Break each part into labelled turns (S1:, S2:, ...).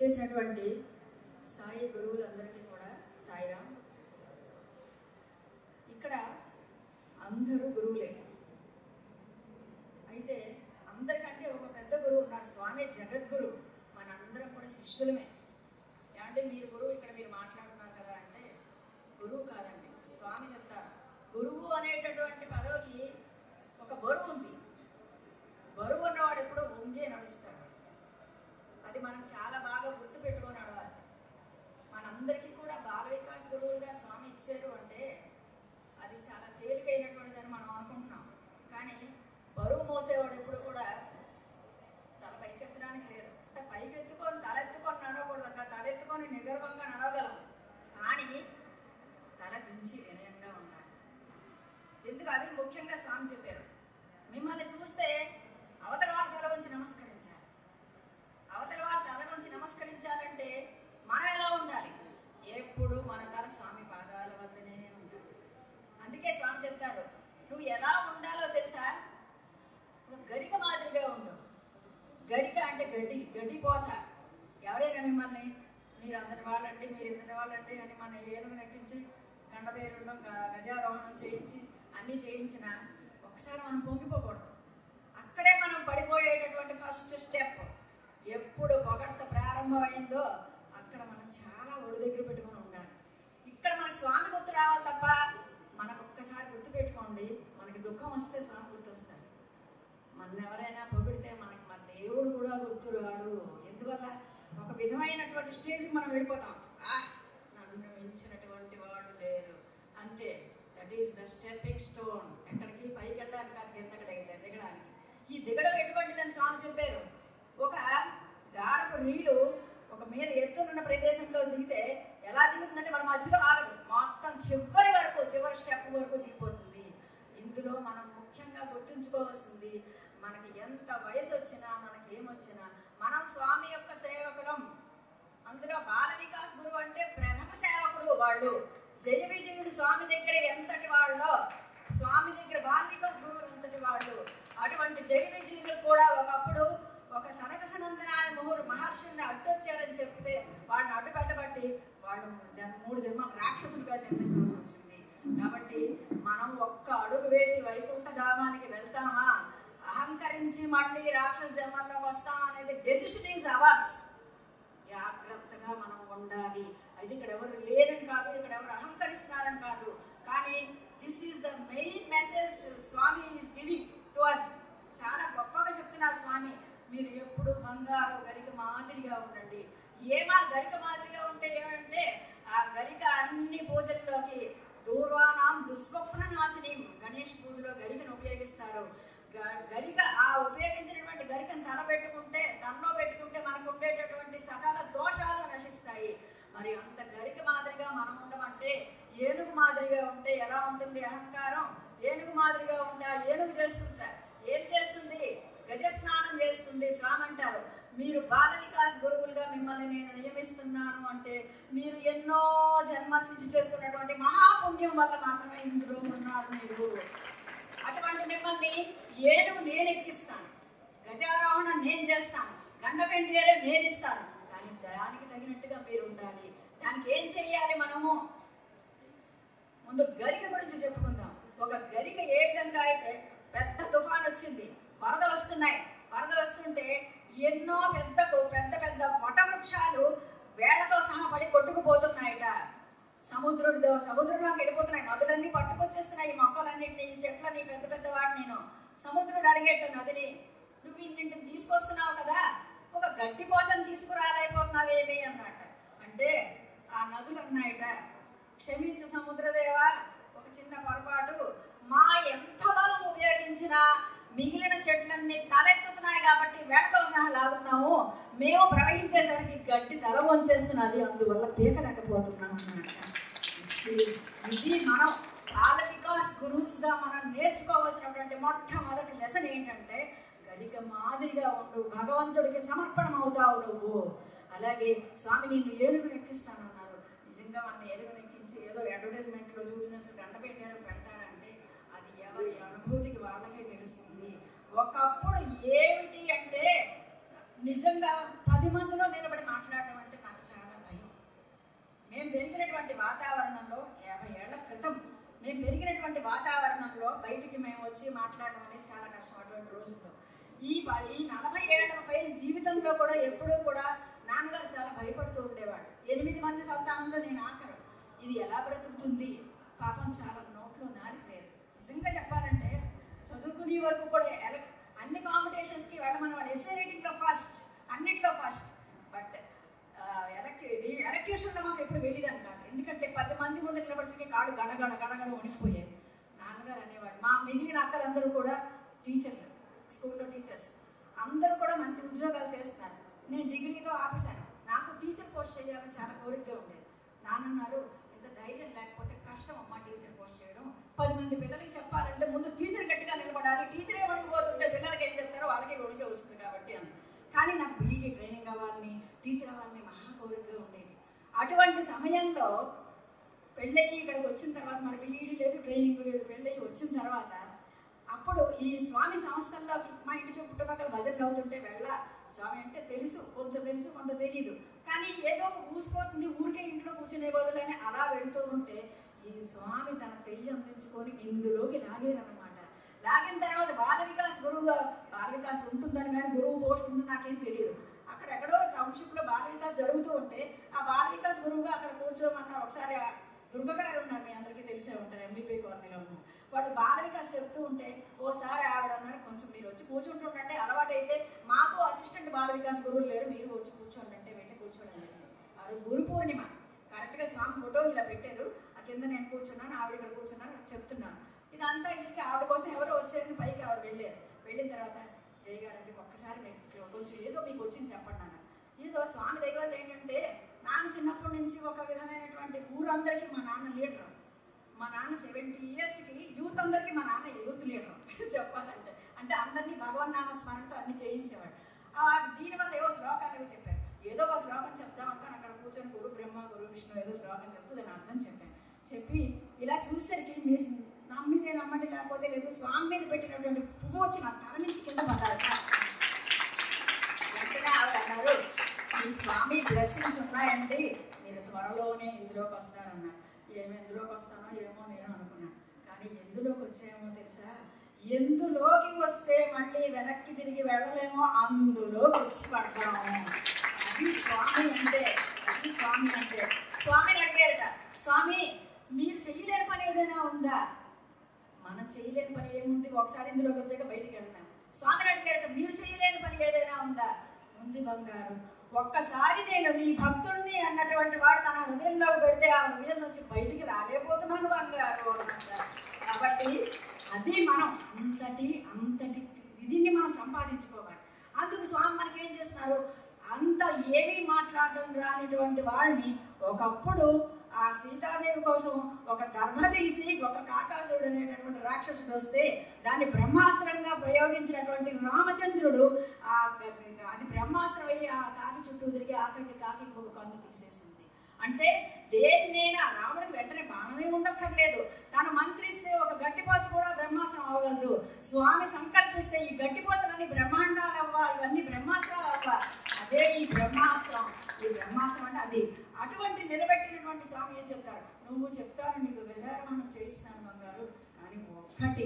S1: విచ్చేసినటువంటి సాయి గురువులందరికీ కూడా సాయిరామ్. ఇక్కడ అందరూ గురువులే. అయితే అందరికంటే ఒక పెద్ద గురువు ఉన్నారు, స్వామి జగద్గురు. మనందరం కూడా శిష్యులమే. అంటే మీరు గురువు, ఇక్కడ మీరు మాట్లాడుతున్నారు కదా అంటే గురువు కాదండి, స్వామి చెప్తారు. గురువు అనేటటువంటి పదవికి ఒక బరువు ఉంది. బరువు ఉన్నవాడు ఎప్పుడో వంగే నడుస్తాడు. అది మనం చాలా బాగా గుర్తుపెట్టుకొని నడవాలి. మనందరికీ కూడా బాల వికాస్ గురువులుగా స్వామి ఇచ్చారు అంటే అది చాలా తేలికైనటువంటిదని మనం అనుకుంటున్నాం. కానీ బరువు మోసేవాడు ఎప్పుడు కూడా తల పైకెత్తడానికి లేదు. అంటే పైకెత్తుకొని తలెత్తుకొని నడవకూడదు. తలెత్తుకొని నిగర్వంగా నడవగలం, కానీ తల దించి వినయంగా ఉండాలి. ఎందుకు అది ముఖ్యంగా స్వామి చెప్పారు. మిమ్మల్ని చూస్తే అవతల వారి తల వంచి నమస్కరించాలి. అవతల వారి తల వంచి నమస్కరించాలంటే మనం ఎలా ఉండాలి? ఎప్పుడు మన తల స్వామి పాదాల వద్దనే ఉండాలి. అందుకే స్వామి చెప్తారు, నువ్వు ఎలా ఉండాలో తెలుసా? గరిక మాదిరిగా ఉండు. గరిక అంటే గడ్డి పోచ. ఎవరైనా మిమ్మల్ని మీరు అంతటి వాళ్ళండి, మీరు ఇంతటి వాళ్ళండి అని మన ఏనుగును ఎక్కించి గండబేరులో గజారోహణం చేయించి అన్నీ చేయించిన ఒకసారి మనం పొంగిపోకూడదు. అక్కడే మనం పడిపోయేటటువంటి ఫస్ట్ స్టెప్. ఎప్పుడు పొగడ్త ప్రారంభమైందో అక్కడ మనం చాలా ఒడి దగ్గర పెట్టుకొని ఉండాలి. ఇక్కడ మన స్వామి గుర్తు రావాలి తప్ప మనకు ఒక్కసారి గుర్తు పెట్టుకోండి, మనకి దుఃఖం వస్తే స్వామి గుర్తొస్తారు. మన ఎవరైనా పొగిడితే మనకి మన దేవుడు కూడా గుర్తు రాడు. ఎందువల్ల ఒక విధమైనటువంటి స్టేజ్కి మనం వెళ్ళిపోతాం. నన్ను మించినటువంటి వాడు లేరు, అంతే. That is the stepping stone. ఎక్కడికి పైకి వెళ్ళడానికి కాదు, దిగడానికి. ఈ దిగడం ఎటువంటిదని స్వామి చెప్పారు. ఒక దారపు నీళ్ళు ఒక మీద ఎత్తునున్న ప్రదేశంలో దిగితే ఎలా దిగుతుందంటే మన మధ్యలో ఆగదు, మొత్తం చివరి స్టెప్ వరకు దిగిపోతుంది. ఇందులో మనం ముఖ్యంగా గుర్తుంచుకోవాల్సింది, మనకి ఎంత వయసు వచ్చినా మనకి ఏమొచ్చినా మనం స్వామి యొక్క సేవకులం. అందులో బాల వికాస్ గురువు అంటే ప్రథమ సేవకులు వాళ్ళు. జయ విజయుడు స్వామి దగ్గర ఎంతటి వాళ్ళో స్వామి దగ్గర బాల వికాస్ గురువు ఎంతటి వాళ్ళు. అటువంటి జయ విజయులు కూడా ఒకప్పుడు ఒక సనక సనందనాయ మహర్షిని అడ్డొచ్చారని చెప్తే వాళ్ళని అడ్డుపెట్టబట్టి వాళ్ళు 3 జన్మలు రాక్షసులుగా జన్మించవలసి వచ్చింది. కాబట్టి మనం ఒక్క అడుగు వేసి వైకుంఠ ధామానికి వెళ్తామా, అహంకరించి మళ్ళీ రాక్షస జన్మల్లోకి వస్తామా అనేది డెసిషన్ ఈజ్ అవర్స్. జాగ్రత్తగా మనం ఉండాలి. అది ఇక్కడ ఎవరు లేరని కాదు, ఇక్కడ ఎవరు అహంకరిస్తున్నారని కాదు, కానీ this is the main message Swami is giving to us. చాలా గొప్పగా చెప్తున్నారు స్వామి, మీరు ఎప్పుడు బంగారు గరిక మాదిరిగా ఉండండి. ఏమా గరిక మాదిరిగా ఉంటే ఏమంటే ఆ గరిక అన్ని పూజల్లోకి దూర్వానాం దుస్వప్న నాశిని. గణేష్ పూజలో గరికను ఉపయోగిస్తారు. గరిక ఆ ఉపయోగించినటువంటి గరికను తనలో పెట్టుకుంటే మనకు ఉండేటటువంటి సకల దోషాలు నశిస్తాయి. మరి అంత గరిక మాదిరిగా మనం ఉండమంటే, ఏనుగు మాదిరిగా ఉంటే ఎలా ఉంటుంది అహంకారం? ఏనుగు మాదిరిగా ఉంటే ఆ ఏనుగు ఏం చేస్తుంది? గజ స్నానం చేస్తుంది. స్వామి అంటారు, మీరు బాల వికాస్ గురువులుగా మిమ్మల్ని నేను నియమిస్తున్నాను అంటే మీరు ఎన్నో జన్మల నుంచి చేసుకున్నటువంటి మహాపుణ్యం వల్ల మాత్రమే ఇందులో ఉన్నారు మీరు. అటువంటి మిమ్మల్ని ఏనుగు నేను ఎక్కిస్తాను, గజారోహణం నేను చేస్తాను, గండపెండియరే నేను ఇస్తాను, కానీ దానికి తగినట్టుగా మీరు ఉండాలి. దానికి ఏం చెయ్యాలి? మనము ముందు గరిక గురించి చెప్పుకుందాం. ఒక గరిక ఏ విధంగా అయితే పెద్ద తుఫాన్ వచ్చింది, వరదలు వస్తుంటే ఎన్నో పెద్ద వటవృక్షాలు వేళ్లతో సహా పడి కొట్టుకుపోతున్నాయట. సముద్రంలోకి వెళ్ళిపోతున్నాయి. నదులన్నీ పట్టుకొచ్చేస్తున్నాయి. ఈ మొక్కలన్నింటినీ, ఈ చెట్లని, పెద్ద వాటిని. సముద్రుడు అడిగేట నదిని, నువ్వు ఇన్నింటిని తీసుకొస్తున్నావు కదా, ఒక గడ్డి పోచను తీసుకురాలైపోతున్నావేమి అన్నమాట. అంటే ఆ నదులు అన్నాయట, క్షమించు సముద్రదేవా, ఒక చిన్న పొరపాటు, మా ఎంత బలం ఉపయోగించినా మిగిలిన చెట్లన్నీ తలెత్తుతున్నాయి కాబట్టి వేళతో సహా లాగుతున్నాము, మేము ప్రవహించేసరికి గడ్డి తల వంచేస్తున్నది, అందువల్ల పీకలేకపోతున్నాం అన్నమాట. ఇది మనం బాల వికాస్ గురువుస్గా మనం నేర్చుకోవాల్సినటువంటి మొట్టమొదటి లెసన్ ఏంటంటే, గరిక మాదిరిగా ఉండు, భగవంతుడికి సమర్పణం అవుతావు నువ్వు. అలాగే స్వామి నిన్ను ఏనుగును ఎక్కిస్తానన్నారు. నిజంగా మన ఏనుగును ఎక్కించి ఏదో అడ్వర్టైజ్మెంట్లో చూపినట్టు గంటపెట్టారు పెడతారంటే అది ఎవరి అనుభూతికి వాళ్ళకే తెలుస్తుంది. ఒకప్పుడు ఏమిటి అంటే నిజంగా 10 మందిలో నిలబడి మాట్లాడడం మేము పెరిగినటువంటి వాతావరణంలో 50 ఏళ్ల క్రితం మేము పెరిగినటువంటి వాతావరణంలో బయటికి మేము వచ్చి మాట్లాడడం అనేది చాలా కష్టం అటువంటి రోజుల్లో. ఈ 40 ఏళ్లపై జీవితంలో కూడా ఎప్పుడూ కూడా నాన్నగారు చాలా భయపడుతూ ఉండేవాడు. 8 మంది సంతానంలో నేను ఆఖరు. ఇది ఎలా బ్రతుకుతుంది, పాపం చాలా నోట్లో నాలుగు లేదు. నిజంగా చెప్పాలంటే చదువుకునే వరకు కూడా అన్ని కాంపిటీషన్స్కి వెళ్ళమనేవాడు. ఎస్ఏ రైటింగ్లో ఫస్ట్, అన్నిట్లో ఫస్ట్. బట్ ఎలక్యూషన్లో మాకు ఎప్పుడు వెళ్ళేదాన్ని కాదు. ఎందుకంటే 10 మంది ముందు నిలబడిసరికి కాడు గడగడ గడగడ వణికిపోయాయి. నాన్నగారు అనేవాడు. మా మిగిలిన అక్కలందరూ కూడా టీచర్లు, స్కూల్లో టీచర్స్ అందరూ కూడా మంచి ఉద్యోగాలు చేస్తున్నారు. నేను డిగ్రీతో ఆపేశాను. నాకు టీచర్ పోస్ట్ చేయాలని చాలా కోరికగా ఉండేది. నాన్నన్నారు, ఇంత ధైర్యం లేకపోతే కష్టం అమ్మా టీచర్ పోస్ట్ చేయడం. 10 మంది పిల్లలకి చెప్పాలంటే ముందు టీచర్ గట్టిగా నిలబడాలి. టీచరే వణికిపోతుంటే పిల్లలకి ఏం చెప్తారో వాళ్ళకి వణికే వస్తుంది కాబట్టి అని. కానీ నాకు బీఈడీ ట్రైనింగ్ అవ్వాలని, టీచర్ అవ్వాలని మహా కోరికగా ఉండేది. అటువంటి సమయంలో పెళ్ళయ్యి ఇక్కడికి వచ్చిన తర్వాత, మన బీఈడీ లేదు, ట్రైనింగ్ లేదు, పెళ్ళయ్యి వచ్చిన తర్వాత అప్పుడు ఈ స్వామి సంస్థల్లోకి మా ఇంటి చుట్టుపక్కల భజనలు అవుతుంటే స్వామి అంటే తెలుసు, కొంచెం తెలుసు, కొంత తెలియదు. కానీ ఏదో ఊసిపోతుంది, ఊరికే ఇంట్లో కూర్చునే బదులని అలా వెళుతూ ఉంటే ఈ స్వామి తన చెయ్యి అందించుకొని ఇందులోకి లాగేరన్నమాట. లాగిన తర్వాత బాల వికాస్ గురువుగా, బాల వికాస్ ఉంటుందని కానీ గురువు పోస్ట్ ఉందని నాకేం తెలియదు. అక్కడెక్కడో టౌన్షిప్లో బాల వికాస్ జరుగుతూ ఉంటే ఆ బాల వికాస్ గురువుగా అక్కడ కూర్చోమన్నారు. ఒకసారి దుర్గగారు ఉన్నారు, మీ అందరికీ తెలిసే ఉంటారు, ఎంబీపీ కాలనీలో. వాడు బాల వికాస్ చెప్తూ ఉంటే ఓసారి ఆవిడ అన్నారు, కొంచెం మీరు వచ్చి కూర్చుంటుంటే అలవాటు అయితే, మాకు అసిస్టెంట్ బాల వికాస్ గురువులు లేరు, మీరు వచ్చి కూర్చోండి అంటే వెళ్ళి కూర్చోండి. ఆ రోజు గురు పూర్ణిమ, కరెక్ట్గా స్వామి ఫోటో ఇలా పెట్టారు. ఆ కింద నేను కూర్చున్నాను, ఆవిడ ఇక్కడ కూర్చున్నాను, చెప్తున్నాను. ఇదంతా ఇసరికి ఆవిడ కోసం ఎవరో వచ్చారని పైకి ఆవిడ వెళ్ళారు. వెళ్ళిన తర్వాత జయ గారండి ఒక్కసారి కొంచెం ఏదో మీకు వచ్చింది చెప్పండి అన్న. ఏదో స్వామి దగ్గర ఏంటంటే, నాన్న చిన్నప్పటి నుంచి ఒక విధమైనటువంటి ఊరందరికీ మా నాన్న లీడరు. మా నాన్న 70 ఇయర్స్కి యూత్ అందరికీ మా నాన్న యూత్ లీడర్ చెప్పాలంటే. అంటే అందరినీ భగవన్నామ స్మరణతో అన్ని చేయించేవాడు. దీనివల్ల ఏవో శ్లోకాలు చెప్పారు. ఏదో ఒక శ్లోకం చెప్దాం అనుకుని అక్కడ కూర్చొని గురు బ్రహ్మ గురు విష్ణు ఏదో శ్లోకం చెప్తూ దాని అర్థం చెప్పాను. చెప్పి ఇలా చూసేసరికి మీరు నమ్మితే నమ్మండి, లేకపోతే లేదు, స్వామి మీద పెట్టినటువంటి పువ్వు వచ్చి నా తల నుంచి కింద పడ్డారు. వెంటనే ఆవిడ అన్నారు, ఈ స్వామి బ్లెస్సింగ్స్ ఉన్నాయండి, మీరు త్వరలోనే ఇందులోకి వస్తారన్నారు. ఎందులోకి వస్తానో ఏమో నేను అనుకున్నాను. కానీ ఎందులోకి వచ్చాయేమో తెలుసా, ఎందులోకి వస్తే మళ్ళీ వెనక్కి తిరిగి వెళ్ళలేమో అందులోకి వచ్చి పడతాము. అది స్వామి అంటే, అది స్వామి అంటే. స్వామిని అడిగారట, స్వామి మీరు చేయలేని పని ఏదైనా ఉందా? మనం చేయలేని పని ఏముంది, ఒకసారి ఇందులోకి వచ్చాక బయటికి వెళ్తాం. స్వామిని అడిగారట, మీరు చేయలేని పని ఏదైనా ఉందా? ఉంది బంగారు, ఒక్కసారి నేను నీ భక్తుడిని అన్నటువంటి వాడు తన హృదయంలోకి పెడితే ఆ హృదయం నుంచి బయటికి రాలేకపోతున్నాను బంగారు అన్నమాట. కాబట్టి అది మనం అంతటి ఇదిని మనం సంపాదించుకోవాలి. అందుకు స్వామి మనకి ఏం చేస్తున్నారు, అంత ఏమీ మాట్లాడడం రానిటువంటి వాళ్ళని ఒకప్పుడు ఆ సీతాదేవి కోసం ఒక దర్భ తీసి ఒక కాకాసుడు అనేటటువంటి రాక్షసుడు వస్తే దాన్ని బ్రహ్మాస్త్రంగా ప్రయోగించినటువంటి రామచంద్రుడు అది బ్రహ్మాస్త్రం అయ్యి ఆ కాకి చుట్టూ తిరిగి కాకి ఇంకొక కన్ను తీసేసింది. అంటే దేన్నైనా రాముడికి వెంటనే బాణమే ఉండక్కర్లేదు, తను మంత్రిస్తే ఒక గడ్డిపోచ కూడా బ్రహ్మాస్త్రం అవ్వగలదు. స్వామి సంకల్పిస్తే ఈ గడ్డిపోచలన్నీ బ్రహ్మాండాలు అవ్వ, ఇవన్నీ బ్రహ్మాస్త్రాలు అవ్వ. అదే ఈ బ్రహ్మాస్త్రం. ఈ బ్రహ్మాస్త్రం అంటే అది. అటువంటి నిలబెట్టినటువంటి స్వామి ఏం చెప్తారు, నువ్వు చెప్తాను నీకు గజారోహణం చేయిస్తాను బంగారు, కానీ ఒక్కటి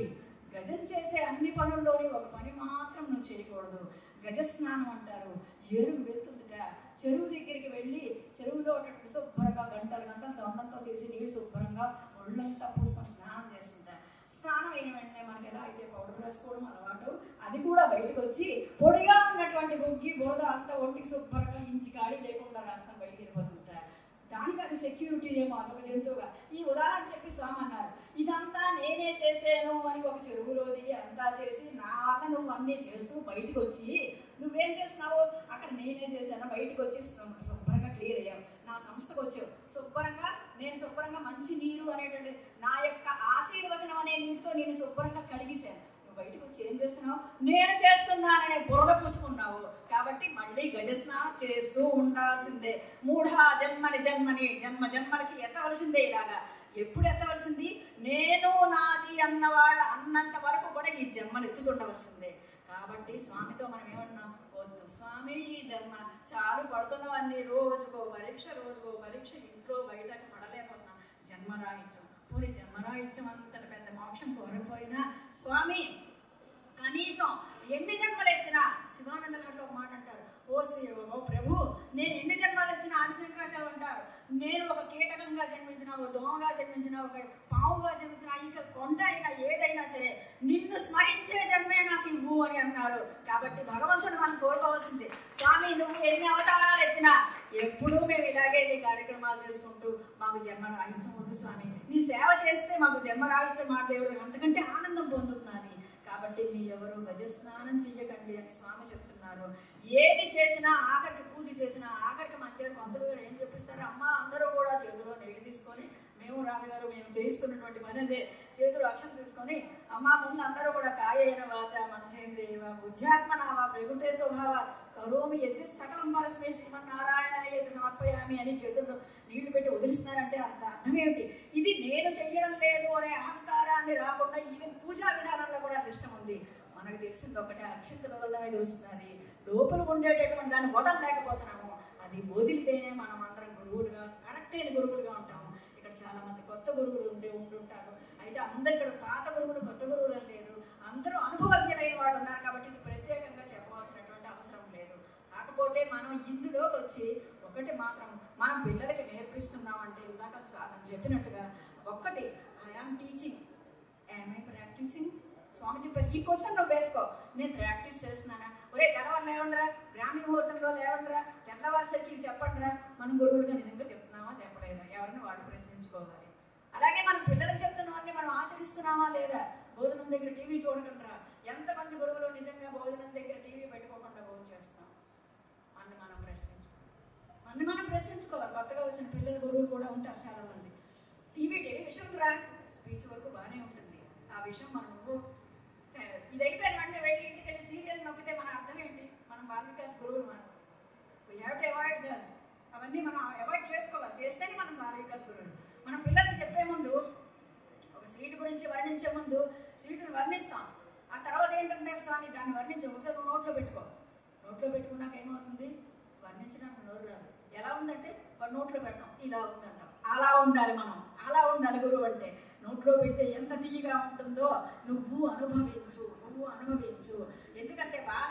S1: గజం చేసే అన్ని పనుల్లోని ఒక పని మాత్రం నువ్వు చేయకూడదు. గజస్నానం అంటారు. ఏనుగు వెళ్తుందిట, చెరువు దగ్గరికి వెళ్ళి చెరువులో శుభ్రంగా గంటలు తొండంతో తీసి నీళ్ళు శుభ్రంగా ఒళ్ళంతా పూసుకొని స్నానం చేస్తుంటారు. స్నానం అయిన వెంటనే మనకి ఎలా అయితే పౌడర్ వేసుకోవడం అలవాటు, అది కూడా బయటకు వచ్చి పొడిగా ఉన్నటువంటి బొగ్గి బురద అంతా ఒంటికి శుభ్రంగా ఇంచి గాడి లేకుండా రాసుకొని బయటికి వెళ్ళిపోతుంటారు. దానికి అది సెక్యూరిటీ ఏమో, అదొక జంతువుగా. ఈ ఉదాహరణ చెప్పి స్వామి అన్నారు, ఇదంతా నేనే చేసాను అని ఒక చెరువులో దిగి అంతా చేసి నా వల్ల నువ్వు అన్నీ చేస్తూ బయటకు వచ్చి నువ్వేం చేస్తున్నావు, అక్కడ నేనే చేశాను, బయటకు వచ్చి శుభ్రంగా క్లియర్ అయ్యావు, నా సంస్థకు వచ్చావు, నేను శుభ్రంగా మంచి నీరు అనేటువంటి నా యొక్క ఆశీర్వచనం అనే నీటితో నేను శుభ్రంగా కడిగేశాను. నువ్వు బయటకు వచ్చి ఏం చేస్తున్నావు, నేను చేస్తున్నాననే బురద పూసుకున్నావు. కాబట్టి మళ్ళీ గజస్నానం చేస్తూ ఉండాల్సిందే. జన్మకి ఎత్తవలసిందే. ఇలాగా ఎప్పుడు ఎత్తవలసింది, నేను నాది అన్నవాళ్ళు అన్నంత వరకు కూడా ఈ జన్మను ఎత్తుతుండవలసిందే. కాబట్టి స్వామితో మనం ఏమన్నాం, వద్దు స్వామి ఈ జన్మ చాలు, పడుతున్నవన్నీ రోజుకో పరీక్ష, ఇంట్లో బయటకు పడలేకపోతున్నాం, జన్మరాహిత్యం. పోనీ జన్మరాహిత్యం అంతటి పెద్ద మోక్షం కోరకపోయినా స్వామి కనీసం ఎన్ని జన్మలు ఎత్తినా, శివానంద గారు ఒక మాట అంటారు, ఓ ప్రభు, నేను ఎన్ని జన్మలు ఎత్తినా, ఆదిశంకరాచార్యులు అంటారు, నేను ఒక కీటకంగా జన్మించిన, ఒక దోమగా జన్మించిన, ఒక పావుగా జన్మించిన, ఇక కొండ అయినా ఏదైనా సరే నిన్ను స్మరించే జన్మే నాకు ఇవ్వు అని అన్నారు. కాబట్టి భగవంతుడు మనం కోరుకోవాల్సింది, స్వామి నువ్వు ఎన్ని అవతారాలు ఎత్తినా ఎప్పుడూ మేము ఇలాగే నీ కార్యక్రమాలు చేసుకుంటూ మాకు జన్మ రాహిత్యం వద్దు స్వామి, నీ సేవ చేస్తే మాకు జన్మ రాహిత్యం మా దేవుడు అంతకంటే ఆనందం పొందుతున్నాను. కాబట్టి మీ ఎవరు గజస్నానం చెయ్యకండి అని స్వామి చెప్తున్నారు. ఏది చేసినా ఆఖరికి పూజ చేసినా ఆఖరికి మంచిగా పంతులు గారు ఏం చెప్పిస్తారు, అమ్మ అందరూ కూడా చేతిలో నీళ్ళు తీసుకొని, మేము రాధగారు మేము చేయిస్తున్నటువంటి పని అదే, చేతులు అక్షం తీసుకొని అమ్మ ముందు అందరూ కూడా కాయేన వాచ మనసేంద్రియవ బుద్ధ్యాత్మనావ ప్రకృతే స్వభావ కరోమి యజ్జ సకలం పరస్మే శ్రీమన్నారాయణ ఏది సమర్పయామి అని చేతుల్లో నీళ్లు పెట్టి వదిలిస్తున్నారంటే అర్థం ఏమిటి? ఇది నేను చెయ్యడం లేదు అనే అహంకారాన్ని రాకుండా ఈవెన్ పూజా విధానంలో కూడా సిస్టమ్ ఉంది. మనకు తెలిసింది ఒకటే, అక్షంతల వల్లనే తెలుస్తున్నది, లోపల ఉండేటటువంటి దాన్ని వదలలేకపోతున్నాము. అది వదిలితేనే మనం అందరం గురువులుగా, కరెక్ట్ అయిన గురువులుగా ఉంటాము. ఇక్కడ చాలా మంది కొత్త గురువులు ఉండుంటారు. అయితే అందరు ఇక్కడ పాత గురువులు కొత్త గురువులు లేదు, అందరూ అనుభవజ్ఞులైన వాళ్ళు ఉన్నారు. కాబట్టి ఇది ప్రత్యేకంగా చెప్పవలసినటువంటి అవసరం లేదు. కాకపోతే మనం ఇందులోకి వచ్చి ఒకటి మాత్రం మనం పిల్లలకి నేర్పిస్తున్నామంటే, ఇందాక చెప్పినట్టుగా ఒక్కటి, ఐఆమ్ టీచింగ్, ఐ ప్రాక్టీసింగ్. స్వామి చెప్పారు, ఈ క్వశ్చన్ నువ్వు వేసుకో, నేను ప్రాక్టీస్ చేస్తున్నానా? ఒరే తెల్లవారు లేవండిరా, బ్రాహ్మీ ముహూర్తంలో లేవండిరా, తెల్లవారిసరికి చెప్పండిరా. మనం గురువులుగా నిజంగా చెప్తున్నామా చెప్పలేదా? ఎవరిని వాళ్ళు ప్రశ్నించుకోవాలి. అలాగే మనం పిల్లలకు చెప్తున్నవన్నీ మనం ఆచరిస్తున్నామా లేదా? భోజనం దగ్గర టీవీ చూడకుండా ఎంతమంది గురువులు నిజంగా భోజనం దగ్గర టీవీ పెట్టుకోకుండా భోజనం చేస్తున్నాం? మనం ప్రశ్నించుకోవాలి. కొత్తగా వచ్చిన పిల్లల గురువులు కూడా ఉంటారు చాలా మంది. టెలివిజన్ రా, స్పీచ్ వరకు బాగానే ఉంటుంది, ఆ విషయం మనం ఇది అయిపోయిన వెంటనే వెళ్ళి ఇంటికి వెళ్ళి సీరియల్ నొక్కితే మన అర్థం ఏంటి? మనం బాల వికాస్ గురువులు, మనం వీ హ్యావ్ టు అవాయిడ్ దస్. అవన్నీ మనం అవాయిడ్ చేసుకోవాలి, చేస్తేనే మనం బాల వికాస్ గురువులు. మనం పిల్లలకి చెప్పే ముందు, ఒక స్వీట్ గురించి వర్ణించే ముందు స్వీట్ని వర్ణిస్తాం, ఆ తర్వాత ఏంటంటే స్వామి దాన్ని వర్ణించి ఒకసారి నోట్లో పెట్టుకో. నోట్లో పెట్టుకున్నాక ఏమవుతుంది? వర్ణించడానికి నోరు రాదు. ఎలా ఉందంటే వాడు నోట్లో పెట్టాం, ఇలా ఉందంటాం. అలా ఉండాలి మనం, అలా ఉండాలి గురువు అంటే. నోట్లో పెడితే ఎంత తీయగా ఉంటుందో నువ్వు అనుభవించు. ఎందుకంటే బాల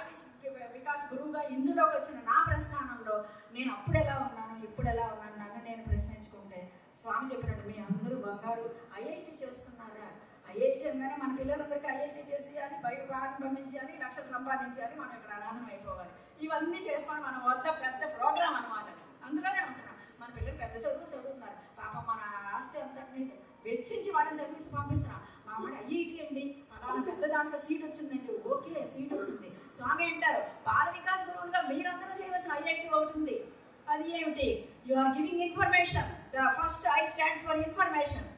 S1: వికాస్ గురువుగా ఇందులోకి వచ్చిన నా ప్రస్థానంలో నేను అప్పుడు ఎలా ఉన్నాను, ఇప్పుడు ఎలా ఉన్నాను, నన్ను నేను ప్రశ్నించుకుంటే స్వామి చెప్పినట్టు మీ అందరూ బంగారు ఐఐటి చేస్తున్నారా? ఐఐటి అనగానే మన పిల్లలందరికీ ఐఐటి చేసేయాలి, బయట ప్రారంభించాలి, లక్షలు సంపాదించాలి, మనం ఇక్కడ అనాథం అయిపోవాలి. ఇవన్నీ చేసుకొని మనం వద్ద పెద్ద ప్రోగ్రామ్ అనమాట, అందులోనే ఉంటున్నాం. మన పిల్లలు పెద్ద చదువుతున్నారు, పాపం మన ఆస్తి అంతటినీ వెచ్చించి వాళ్ళని చదివించి పంపిస్తున్నాం. మా వాడు ఐఐటి అండి, అలానే పెద్ద దాంట్లో సీట్ వచ్చిందండి, ఓకే సీట్ వచ్చింది. స్వామి అంటారు, బాల వికాస్ గురువులుగా మీరందరూ చేయవలసిన ఐఐటి ఒకటి ఉంది. అది ఏమిటి? You are giving information. The first I stands for information,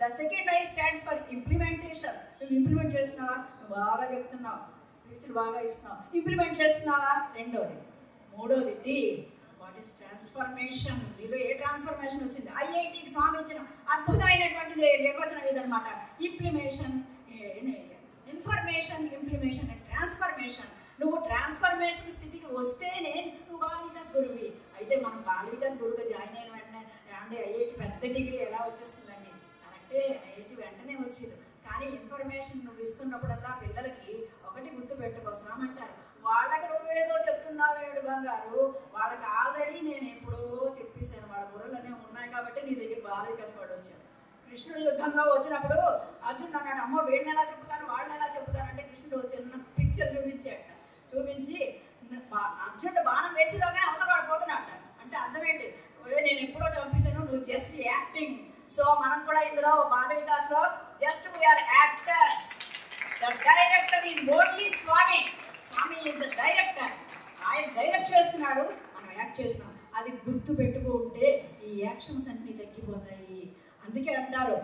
S1: the second I stands for implementation. నువ్వు ఇంప్లిమెంట్ చేస్తున్నావా? నువ్వు బాగా చెప్తున్నావు, స్పీచ్లు బాగా ఇస్తున్నావు, ఇంప్లిమెంట్ చేస్తున్నావా? రెండోది. మూడోది డి, వాట్ ఈస్ ట్రాన్స్ఫర్మేషన్. నీలో ఏ ట్రాన్స్ఫర్మేషన్ వచ్చింది? ఐఐటికి స్వామి ఇచ్చిన అద్భుతమైనటువంటి నిర్వచనం ఇదనమాట. Information, implementation and transformation. నువ్వు ట్రాన్స్ఫర్మేషన్ స్థితికి వస్తేనే నువ్వు బాల వికాస్ గురువి. అయితే మనం బాల వికాస్ గురువుగా జాయిన్ అయిన వెంటనే అంటే ఐఐటి పెద్ద డిగ్రీ ఎలా వచ్చేస్తుందండి అంటే ఐఐటి వెంటనే వచ్చింది. కానీ ఇన్ఫర్మేషన్ నువ్వు ఇస్తున్నప్పుడల్లా పిల్లలకి ఒకటి గుర్తుపెట్టుకో, స్వామి అంటారు, వాళ్ళకి నువ్వేదో చెప్తున్నావేడు బంగారు, వాళ్ళకి ఆల్రెడీ నేను ఎప్పుడో చెప్పేశాను, వాళ్ళ బుర్రలనే ఉన్నాయి కాబట్టి నీ దగ్గర బాల వికాస్ వాడు వచ్చాడు. కృష్ణుడు యుద్ధంలో వచ్చినప్పుడు అర్జునుడు అన్నాడు, అమ్మో వీడిని ఎలా చెప్తాను, వాళ్ళని ఎలా చెప్తానంటే కృష్ణుడు చిన్న పిక్చర్ చూపించాడు. చూపించి అర్జునుడు బాణం వేసేలోగానే అవతల పడిపోతున్నాడు. అంటే అర్థం ఏంటి? నేను ఎప్పుడో చంపేశాను, నువ్వు జస్ట్ యాక్టింగ్. సో మనం కూడా ఇందులో బాల వికాస్ లో just we are actors. The director is only Swami. Swami is the director. ఆయన డైరెక్ట్ చేస్తున్నాడు, మనం యాక్ట్ చేస్తున్నాం. అది గుర్తు పెట్టుకుంటే ఈ యాక్షన్స్ అన్నీ తగ్గిపోతాయి. అందుకే అంటారు,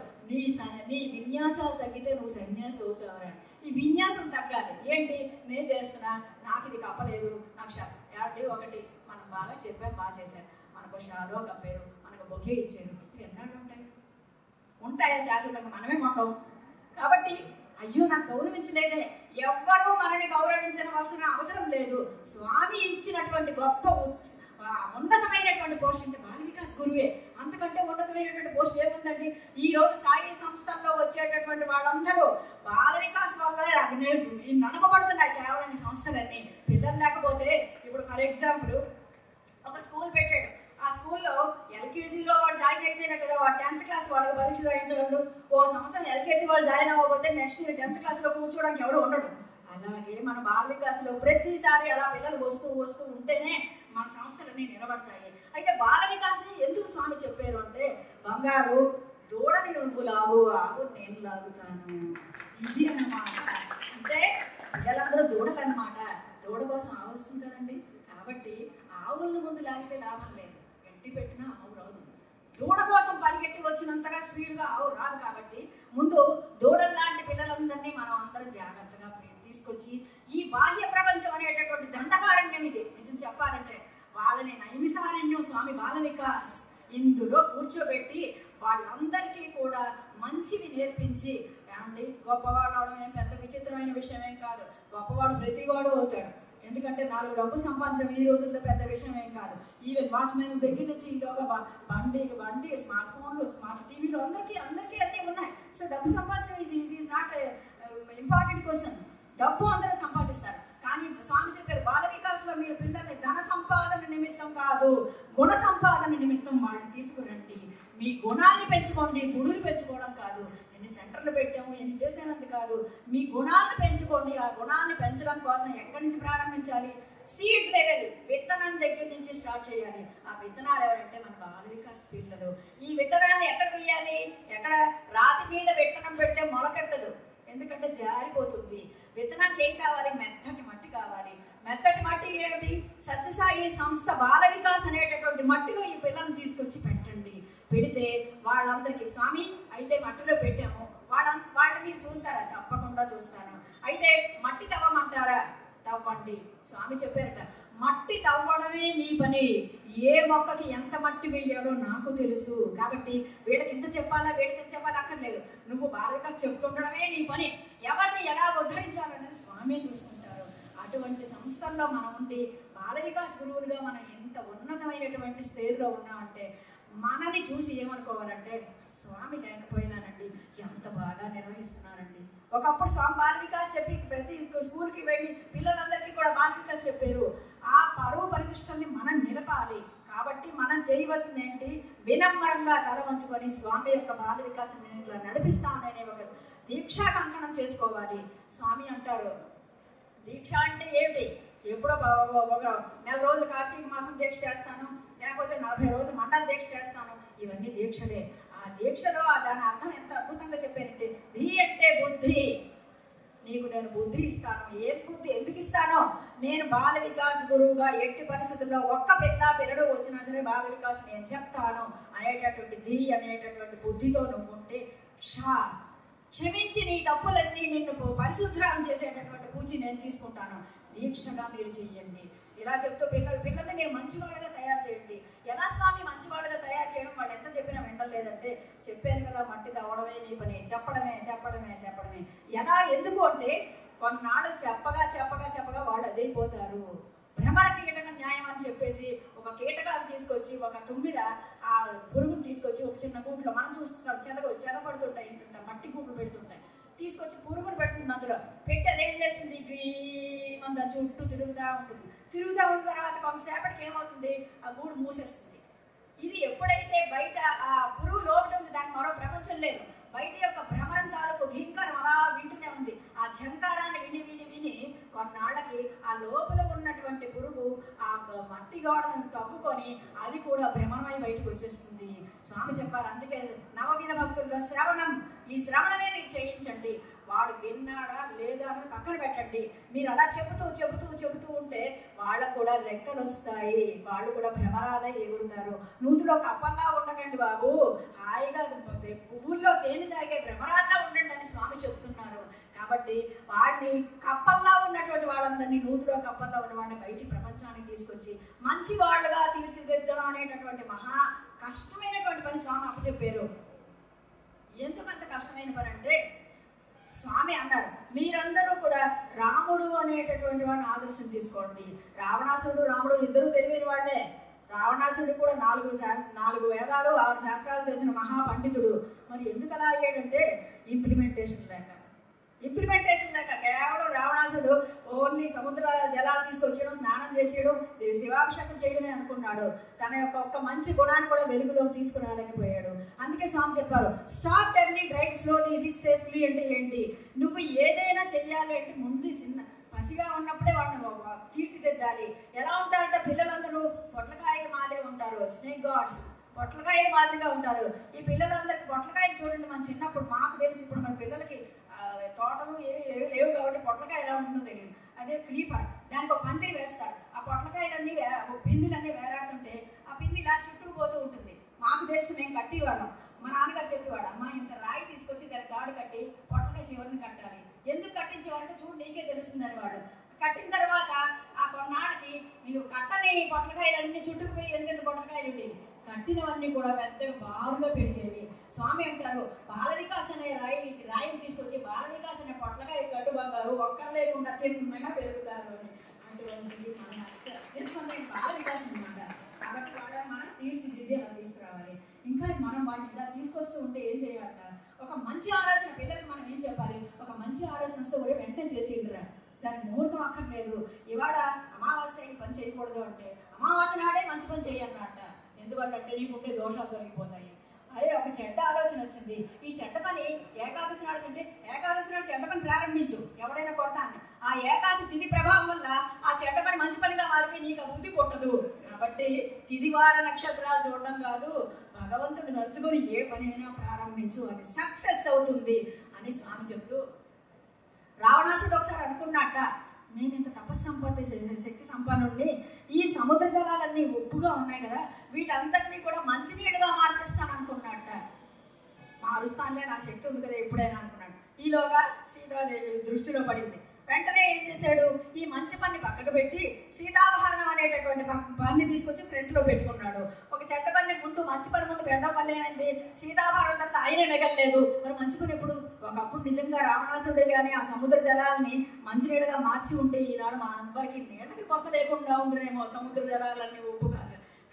S1: నీ విన్యాసాలు తగ్గితే నువ్వు సన్యాసి అవుతావరా. ఈ విన్యాసం తగ్గాలి. ఏంటి? నేను చేస్తున్నా, నాకు ఇది కప్పలేదు, నాకు యాడ్ ఒకటి మనం బాగా చెప్పాం, బాగా చేశారు, మనకు షాలో కప్పారు, మనకు బొకే ఇచ్చారు, ఇవి ఎన్నాళ్ళు ఉంటాయా శాశ్వతంగా? మనమే ఉండవు. కాబట్టి అయ్యో నాకు గౌరవించలేదే, ఎవ్వరూ మనని గౌరవించవలసిన అవసరం లేదు. స్వామి ఇచ్చినటువంటి గొప్ప ఉన్నతమైనటువంటి పోస్ట్ అంటే బాల వికాస్ గురువే. అంతకంటే ఉన్నతమైనటువంటి పోస్ట్ ఏముందండి? ఈ రోజు సాయి సంస్థల్లో వచ్చేటటువంటి వాళ్ళందరూ బాల వికాస్ వల్లే నడపబడుతున్నాయి కేవలం ఈ సంస్థలన్నీ. పిల్లలు లేకపోతే ఇప్పుడు ఫర్ ఎగ్జాంపుల్ ఒక స్కూల్ పెట్టాడు, ఆ స్కూల్లో ఎల్కేజీలో వాడు జాయిన్ అయితేనే కదా వాడు 10th క్లాస్ వాళ్ళకి పరీక్ష రాయించగలడు. ఓ సంవత్సరం ఎల్కేజీ వాళ్ళు జాయిన్ అవ్వకపోతే నెక్స్ట్ ఇయర్ 10th క్లాస్లో కూర్చోడానికి ఎవరు ఉండడు. అలాగే మన బాల వికాస్లో ప్రతిసారి అలా పిల్లలు వస్తూ ఉంటేనే మన సంస్థలన్నీ నిలబడతాయి. అయితే బాల వికాస్ని ఎందుకు స్వామి చెప్పారు అంటే, బంగారు దూడని నువ్వు లాగు, ఆగు నేను లాగుతాను, ఇది అన్నమాట. అంటే పిల్లలందరూ దూడలు అన్నమాట. దూడ కోసం ఆవు వస్తుంది కదండి. కాబట్టి ఆవులను ముందు లాగితే లాభం లేదు, గట్టి పెట్టినా ఆవు రాదు. దూడ కోసం పరిగెట్టి వచ్చినంతగా స్పీడ్గా ఆవు రాదు. కాబట్టి ముందు దూడల లాంటి పిల్లలందరినీ మనం అందరం జాగ్రత్తగా తీసుకొచ్చి, ఈ బాహ్య ప్రపంచం అనేటటువంటి దండకారణ్యం ఇది నిజం చెప్పాలంటే, వాళ్ళని నైమిసారణ్యం స్వామి బాల వికాస్ ఇందులో కూర్చోబెట్టి వాళ్ళందరికీ కూడా మంచివి నేర్పించి, ఏమండి గొప్పవాడు అవడం ఏం పెద్ద విచిత్రమైన విషయం ఏం కాదు. గొప్పవాడు ప్రతివాడు అవుతాడు. ఎందుకంటే 4 డబ్బులు సంపాదించడం ఈ రోజుల్లో పెద్ద విషయం ఏం కాదు. ఈవెన్ వాచ్మెన్ దగ్గర నుంచి ఈలోగా బండి స్మార్ట్ ఫోన్లు స్మార్ట్ టీవీలు అందరికీ అన్నీ ఉన్నాయి. సో డబ్బు సంపాదించడం ఇది ఈజ్ నాట్ ఇంపార్టెంట్ క్వశ్చన్. డబ్బు అందరూ సంపాదిస్తారు. కానీ స్వామి చెప్పారు బాల వికాస్లో మీరు పిల్లల్ని ధన సంపాదన నిమిత్తం కాదు, గుణ సంపాదన నిమిత్తం వాళ్ళని తీసుకురండి. మీ గుణాన్ని పెంచుకోండి, గుడులు పెంచుకోవడం కాదు. ఎన్ని సెంటర్లు పెట్టాము ఎన్ని చేసేనందుకు కాదు, మీ గుణాలను పెంచుకోండి. ఆ గుణాన్ని పెంచడం కోసం ఎక్కడి నుంచి ప్రారంభించాలి? సీడ్ లెవెల్, విత్తనం దగ్గర నుంచి స్టార్ట్ చేయాలి. ఆ విత్తనాలు ఎవరంటే మన బాల వికాస్ పిల్లలు. ఈ విత్తనాన్ని ఎక్కడ వేయాలి? ఎక్కడ రాతి మీద విత్తనం పెడితే మొలకెత్తదు, ఎందుకంటే జారిపోతుంది. విత్తనానికి ఏం కావాలి? మెత్తటి మట్టి కావాలి. మెత్తటి మట్టి ఏమిటి? సత్యసాయి సంస్థ బాల వికాస్ అనేటటువంటి మట్టిలో ఈ పిల్లల్ని తీసుకొచ్చి పెట్టండి. పెడితే వాళ్ళందరికీ స్వామి అయితే మట్టిలో పెట్టాము, వాళ్ళని మీరు చూస్తారా? తప్పకుండా చూస్తాను. అయితే మట్టి తవ్వమంటారా? తవ్వండి. స్వామి చెప్పారట, మట్టి తవ్వడమే నీ పని. ఏ మొక్కకి ఎంత మట్టి వేయాలో నాకు తెలుసు. కాబట్టి వీళ్ళకి ఇంత చెప్పాలా వీళ్ళకి ఎంత చెప్పాలా అక్కర్లేదు. నువ్వు బాల వికాస్ చెప్తుండడమే నీ పని. ఎవరిని ఎలా ఉద్ధరించాలనేది స్వామి చూసుకుంటారు. అటువంటి సంస్థల్లో మనం ఉండి బాల వికాస్ గురువులుగా మనం ఎంత ఉన్నతమైనటువంటి స్టేజ్లో ఉన్నామంటే, మనని చూసి ఏమనుకోవాలంటే స్వామి లేకపోయినానండి ఎంత బాగా నిర్వహిస్తున్నారండి. ఒకప్పుడు స్వామి బాల వికాస్ చెప్పి ప్రతి స్కూల్కి వెళ్ళి పిల్లలందరికీ కూడా బాల వికాస్ చెప్పారు. ఆ పరువు పరినిష్టల్ని మనం నిలపాలి. కాబట్టి మనం చేయవలసింది ఏంటి? వినమ్రంగా తల వంచుకొని స్వామి యొక్క బాల వికాసం నేను ఇలా నడిపిస్తాననే ఒక దీక్షా కంకణం చేసుకోవాలి. స్వామి అంటారు దీక్ష అంటే ఏమిటి? ఎప్పుడో ఒక 4 రోజులు కార్తీక మాసం దీక్ష చేస్తాను, లేకపోతే 40 రోజులు మండల దీక్ష చేస్తాను, ఇవన్నీ దీక్షలే. ఆ దీక్షలో దాని అర్థం ఎంత అద్భుతంగా చెప్పారంటే, ధీ అంటే బుద్ధి. నీకు నేను బుద్ధి ఇస్తాను. ఏం బుద్ధి ఎందుకు ఇస్తానో? నేను బాల వికాస్ గురువుగా ఎట్టి పరిస్థితుల్లో ఒక్క పిల్లడు వచ్చినా సరే బాల వికాస్ నేను చెప్తాను అనేటటువంటి ధీ అనేటటువంటి బుద్ధితో నువ్వు ఉంటే క్షమించి నీ తప్పులన్నీ నిన్ను పరిశుద్ధం చేసేటటువంటి పూచి నేను తీసుకుంటాను. దీక్షగా మీరు చెయ్యండి. ఇలా చెప్తూ పిల్లల్ని మీరు మంచివాళ్ళుగా తయారు చేయండి. ఎలా స్వామి మంచివాళ్ళుగా తయారు చేయడం? వాళ్ళు ఎంత చెప్పినా వినలేదంటే, చెప్పాను కదా మట్టి తవ్వడమే నీ పని, చెప్పడమే. ఎలా ఎందుకు అంటే, కొన్నాళ్ళు చెప్పగా వాళ్ళు అదైపోతారు. భ్రమర కీటక న్యాయం అని చెప్పేసి ఒక కీటకాన్ని తీసుకొచ్చి, ఒక తుమ్మిద ఆ పురుగును తీసుకొచ్చి ఒక చిన్న గూట్లో మనం చూస్తున్నాం, చెదపడుతుంటాయి, ఇంత మట్టి గూట్లు పెడుతుంటాయి, తీసుకొచ్చి పురుగును పెడుతుంది. అందులో పెట్టి అదేం చేస్తుంది? మన దాని చుట్టూ తిరుగుతూ ఉంటుంది తర్వాత కొంతసేపటికి ఏమవుతుంది? ఆ గూడు మూసేస్తుంది. ఇది ఎప్పుడైతే బయట ఆ పురుగు లోపల ఉంది, దానికి మరో ప్రపంచం లేదు. బయట యొక్క భ్రమరం తాలూకు ఘీంకారం అలా వింటూనే ఉంది. ఆ ఝంకారాన్ని విని కొన్నాళ్ళకి ఆ లోపల ఉన్నటువంటి పురుగు ఆ మట్టి గోడను తవ్వుకొని అది కూడా భ్రమణమై బయటకు వచ్చేస్తుంది. స్వామి చెప్పారు, అందుకే నవవిధ భక్తుల్లో శ్రవణం, ఈ శ్రవణమే మీరు చేయించండి. వాడు విన్నాడా లేదా అని పక్కన పెట్టండి. మీరు అలా చెబుతూ ఉంటే వాళ్ళకు కూడా రెక్కలు వస్తాయి, వాళ్ళు కూడా భ్రమరాలై ఎగురుతారు. నూతిలో కప్పల్లా ఉండకండి బాబు, హాయిగా పువ్వుల్లో తేనె తాగే భ్రమరాల్లా ఉండండి అని స్వామి చెప్తున్నారు. కాబట్టి వాడిని కప్పల్లా ఉన్నటువంటి వాళ్ళందరినీ, నూతిలో కప్పల్లా ఉన్న వాళ్ళని బయటి ప్రపంచానికి తీసుకొచ్చి మంచి వాళ్ళుగా తీర్చిదిద్దడం అనేటటువంటి మహా కష్టమైనటువంటి పని స్వామి అప్పచెప్పారు. ఎందుకంత కష్టమైన పని అంటే, స్వామి అన్నారు రాముడు అనేటటువంటి వాడిని ఆదర్శం తీసుకోండి. రావణాసురుడు రాముడు ఇద్దరు తెలివైన వాళ్ళే. రావణాసురుడు కూడా 4 వేదాలు 6 శాస్త్రాలు తెలిసిన మహాపండితుడు. మరి ఎందుకు అలా అయ్యాడంటే ఇంప్లిమెంటేషన్ లేక కేవలం రావణాసుడు ఓన్లీ సముద్ర జలాలు తీసుకొచ్చేయడం, స్నానం చేసేయడం, శివాభిషేకం చేయడమే అనుకున్నాడు. తన యొక్క ఒక్క మంచి గుణాన్ని కూడా వెలుగులోకి తీసుకురాలేకపోయాడు. అందుకే స్వామి చెప్పారు, start early, drive slowly, reach safely. అంటే ఏంటి? నువ్వు ఏదైనా చెయ్యాలి అంటే ముందు చిన్న పసిగా ఉన్నప్పుడే వాడిని తీర్చిదిద్దాలి. ఎలా ఉంటారంటే పిల్లలందరూ పొట్లకాయల మాదిరి ఉంటారు, స్నేక్ గాడ్స్ పొట్లకాయల మాదిరిగా ఉంటారు. ఈ పిల్లలందరికీ పొట్లకాయలు చూడండి, మన చిన్నప్పుడు మాకు తెలుసు. ఇప్పుడు మన పిల్లలకి తోటలు ఏవి లేవు కాబట్టి పొట్లకాయ ఎలా ఉంటుందో తెలియదు. అదే క్రీపర్, దానికి ఒక పందిరి వేస్తారు. ఆ పొట్లకాయలన్నీ పిందిలన్నీ వేలాడుతుంటే ఆ పిండి ఇలా చుట్టుకుపోతూ ఉంటుంది. మాకు తెలుసు, మేము కట్టేవాళ్ళం. మా నాన్నగారు చెప్పేవాడు, అమ్మ ఇంత రాయి తీసుకొచ్చి దానికి తాడు కట్టి పొట్లకాయ చివరిని కట్టాలి. ఎందుకు కట్టించేవాడంటే చూడు నీకే తెలుస్తుందని వాడు. కట్టిన తర్వాత ఆ కొన్నాళ్ళకి మీరు కట్టని పొట్లకాయలన్నీ చుట్టుకుపోయి ఎంత పొట్లకాయలు ఉండేవి. కట్టినవన్నీ కూడా పెద్దగా బారుగా పెరిగేవి. స్వామి అంటారు, బాల వికాస్ అనే రాయిని తీసుకొచ్చి బాల వికాస్ అనే పొట్లకాయ కట్టు బంగారు ఒక్కరు లేకుండా తిన్నగా పెరుగుతారు అని. అటువంటిది మన బాల వికాస్ అనమాట. కాబట్టి వాళ్ళని మనం తీర్చిదిద్ది అలా తీసుకురావాలి. ఇంకా మనం వాడిని ఇలా తీసుకొస్తూ ఉంటే ఏం చేయాలంట, ఒక మంచి ఆలోచన పిల్లలకి మనం ఏం చెప్పాలి, ఒక మంచి ఆలోచన వస్తే కూడా వెంటనే చేసిండ్రా, దానికి ముహూర్తం అక్కర్లేదు. ఇవాళ అమావాస్యకి పని చేయకూడదు అంటే అమావాస్య నాడే మంచి పని చేయన్నట్ట. ఎందువల్లంటే నీకుంటే దోషాలు దొరికిపోతాయి. అదే ఒక చెడ్డ ఆలోచన వచ్చింది, ఈ చెడ్డ పని ఏకాదశి నాడు అంటే ఏకాదశి నాడు చెడ్డ పని ప్రారంభించు, ఎవడైనా కొడతాను. ఆ ఏకాదశి తిథి ప్రభావం వల్ల ఆ చెడ్డ పని మంచి పనిగా మారిపోయి నీకు బుద్ధి పుట్టదు. కాబట్టి తిథివార నక్షత్రాలు చూడడం కాదు, భగవంతుడు తలుచుకొని ఏ పని అయినా ప్రారంభించు, అది సక్సెస్ అవుతుంది అని స్వామి చెప్తూ, రావణాసుడు ఒకసారి అనుకున్నట్ట, నేను ఇంత తపస్సంపత్తి శక్తి సంపన్నుడిని, ఈ సముద్ర జలాలన్నీ ఉప్పుగా ఉన్నాయి కదా, వీటంతటినీ కూడా మంచినీళ్ళుగా మార్చేస్తాను అనుకున్నట్ట. మారుస్తానులే, నా శక్తి ఉంది కదా ఎప్పుడైనా అనుకున్నాడు. ఈలోగా సీతాదేవి దృష్టిలో పడింది. వెంటనే ఏం చేశాడు, ఈ మంచి పని పక్కకు పెట్టి సీతాపహరణం అనేటటువంటి పని తీసుకొచ్చి ఫ్రంట్లో పెట్టుకున్నాడు. ఒక చెడ్డ పని ముందు మంచి పని ముందు పెట్టడం వల్ల ఏమైంది, సీతాపహరణం తర్వాత ఆయన మిగలలేదు. మరి మంచి పని ఎప్పుడు, ఒకప్పుడు నిజంగా రావణాసుడే కానీ ఆ సముద్ర జలాలని మంచినీళ్ళగా మార్చి ఉంటే ఈనాడు మన అందరికీ నీళ్ళకి కొరత లేకుండా ఉండరేమో, సముద్ర జలాలన్నీ ఉప్పుగా.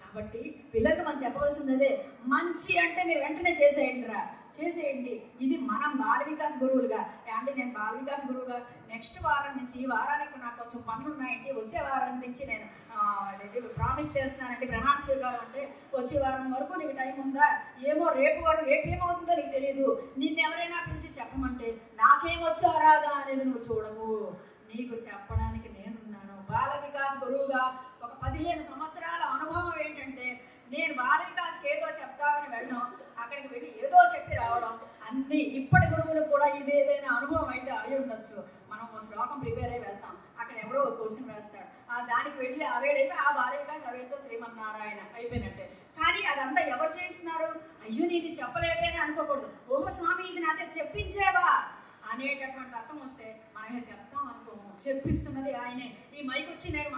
S1: కాబట్టి పిల్లలకు మనం చెప్పవలసింది అదే, మంచి అంటే మీరు వెంటనే చేసేయండి. ఇది మనం బాల వికాస్ గురువులుగా అంటే, నేను బాల వికాస్ గురువుగా నెక్స్ట్ వారం నుంచి, ఈ వారానికి నాకు కొంచెం పనులు ఉన్నాయండి, వచ్చే వారం నుంచి నేను ప్రామిస్ చేస్తున్నానండి, ప్రమాణ స్వీకారం అంటే వచ్చే వారం వరకు నీకు టైం ఉందా, ఏమో రేపు ఏమవుతుందో నీకు తెలియదు, నిన్ను ఎవరైనా పిలిచి చెప్పమంటే నాకేమొచ్చో రాదా అనేది నువ్వు చూడవు, నీకు చెప్పడానికి నేనున్నాను. బాల వికాస్ గురువుగా ఒక 15 సంవత్సరాల అనుభవం ఏంటంటే, నేను బాల వికాస్కి ఏదో చెప్తామని వెళ్ళడం, అక్కడికి వెళ్ళి ఏదో చెప్పి రావడం, అన్ని ఇప్పటి గురువులు కూడా ఇదేదైనా అనుభవం అయితే అయి ఉండొచ్చు. మనం ఒక శ్లోకం ప్రిపేర్ అయ్యి వెళ్తాం, అక్కడ ఎవడో ఒక క్వశ్చన్ వేస్తాడు, దానికి వెళ్ళి ఆవేడైతే ఆ బాల వికాస్ అవేడితో శ్రీమన్నారాయణ అయిపోయినట్టే. కానీ అదంతా ఎవరు చేస్తున్నారు, అయ్యో నేను చెప్పలేకపోయినా అనుకోకూడదు. ఓహో స్వామి ఇది నాతో చెప్పించేవా అనేటటువంటి అర్థం వస్తే మనమే చెప్తాం అనుకోము, చెప్పిస్తున్నది ఆయనే. ఈ మైక్ వచ్చి నేను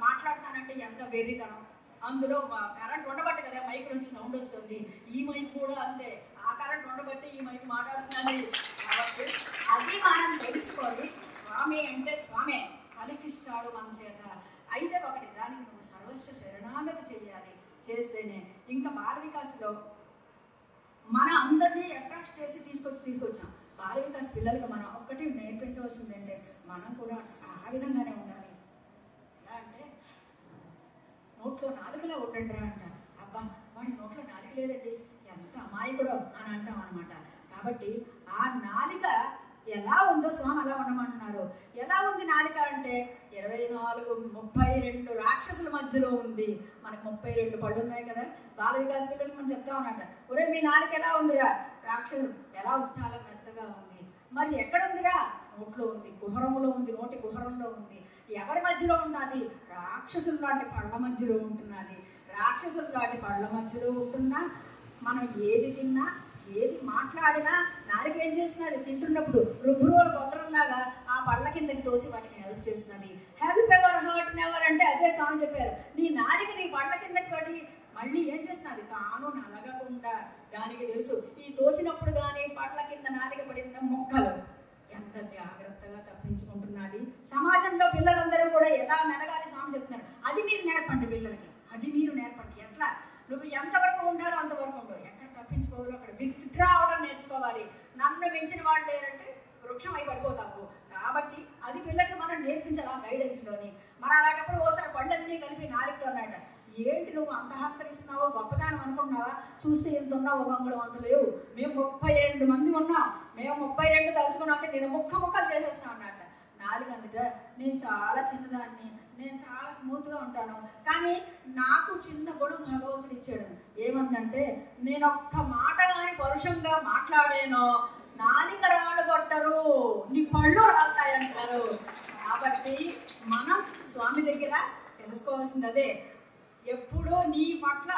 S1: మాట్లాడుతానంటే ఎంత వెర్రితనం. అందులో కరెంట్ ఉండబట్టి కదా మైక్ నుంచి సౌండ్ వస్తుంది, ఈ మైక్ కూడా అంతే, ఆ కరెంట్ ఉండబట్టి ఈ మైక్ మాట్లాడుతున్నాను. కాబట్టి అది మనం తెలుసుకొని, స్వామి అంటే స్వామే పలికిస్తాడు మన చేత. అయితే ఒకటి, దానికి నువ్వు సర్వస్వ శరణాగతి చెయ్యాలి. చేస్తేనే ఇంకా బాల వికాస్లో మన అందరినీ అట్రాక్ట్ చేసి తీసుకొచ్చాం. బాల వికాస్ పిల్లలకి మనం ఒక్కటి నేర్పించవలసిందంటే, మనం కూడా ఆ విధంగానే ఉండాలి. ఎలా అంటే, నోట్లో నాలుకలా ఉండండిరా అంటారు. అబ్బా వాడి నోట్లో నాలుక లేదండి, ఎంత అమాయకుడో అని అంటాం అనమాట. కాబట్టి ఆ నాలిక ఎలా ఉందో స్వామి అలా ఉండమంటున్నారు. ఎలా ఉంది నాలిక అంటే, 32 రాక్షసుల మధ్యలో ఉంది. మనకు 32 పళ్ళు ఉన్నాయి కదా, బాల వికాస్ పిల్లలకి మనం చెప్తా ఉన్నట్ట, ఒరే మీ నాలిక ఎలా ఉందిరా, రాక్షసులు ఎలా ఉంది, చాలా మెత్తగా ఉంది. మరి ఎక్కడ ఉందిరా, నోట్లో ఉంది, కుహరంలో ఉంది, నోటి కుహరంలో ఉంది. ఎవరి మధ్యలో ఉన్నది, రాక్షసులు లాంటి పళ్ళ మధ్యలో ఉంటున్నది. రాక్షసులు లాంటి పళ్ళ మధ్యలో ఉంటున్నా మనం ఏది తిన్నా ఏది మాట్లాడినా నాలుక ఏం చేస్తున్నది, తింటున్నప్పుడు రుబ్బురోలు పత్రంలాగా ఆ పళ్ళ కిందకి తోసి వాటిని హెల్ప్ చేస్తున్నది. హెల్ప్ ఎవర్ హర్ట్ నెవర్ అంటే అదే స్వామి చెప్పారు. నీ నాలుక నీ పళ్ళ కిందకి పడి మళ్ళీ ఏం చేస్తున్నది, తాను నలగకుండా దానికి తెలుసు. ఈ తోసినప్పుడు కానీ పళ్ళ కింద నాలుక పడింద మొక్కలు ఎంత ఎంత జాగ్రత్తగా తప్పించుకుంటున్నది. సమాజంలో పిల్లలందరూ కూడా ఎలా మెలగాలి స్వామి చెప్తున్నారు. అది మీరు నేర్పండి పిల్లలకి, అది మీరు నేర్పండి. ఎట్లా నువ్వు ఎంతవరకు ఉండాలో అంతవరకు ఉండవు, ఎక్కడ తప్పించుకోవాలో అక్కడ విత్డ్రా అవడం నేర్చుకోవాలి. నన్ను మించిన వాళ్ళు లేరంటే వృక్షం అయి పడిపోతావు. కాబట్టి అది పిల్లలకి మనం నేర్పించాలి ఆ గైడెన్స్లోని. మరి అలాంటప్పుడు ఓసారి పళ్ళన్నీ కలిపి నాలుగుతో అన్నట, ఏంటి నువ్వు అంత హక్కరిస్తున్నావో, గొప్పదానం అనుకుంటున్నావా, చూస్తే ఎంత ఉన్నావు, ఒక అంగుళం అంత లేవు, మేము 32 మంది ఉన్నాం, మేము 32 తలుచుకున్నాం అంటే నేను ముక్కలు చేసేస్తాను అన్నట్ట. నాలుగు అందుట, నేను చాలా చిన్నదాన్ని, నేను చాలా స్మూత్గా ఉంటాను, కానీ నాకు చిన్న గుణం భగవంతుడు ఇచ్చాడు. ఏమందంటే నేను ఒక్క మాట కానీ పరుషంగా మాట్లాడానో నాలిక రాళ్ళు కొట్టరు, నీ పళ్ళు రాలుతాయంటారు. కాబట్టి మనం స్వామి దగ్గర తెలుసుకోవాల్సింది అదే. ఎప్పుడో నీ పట్ల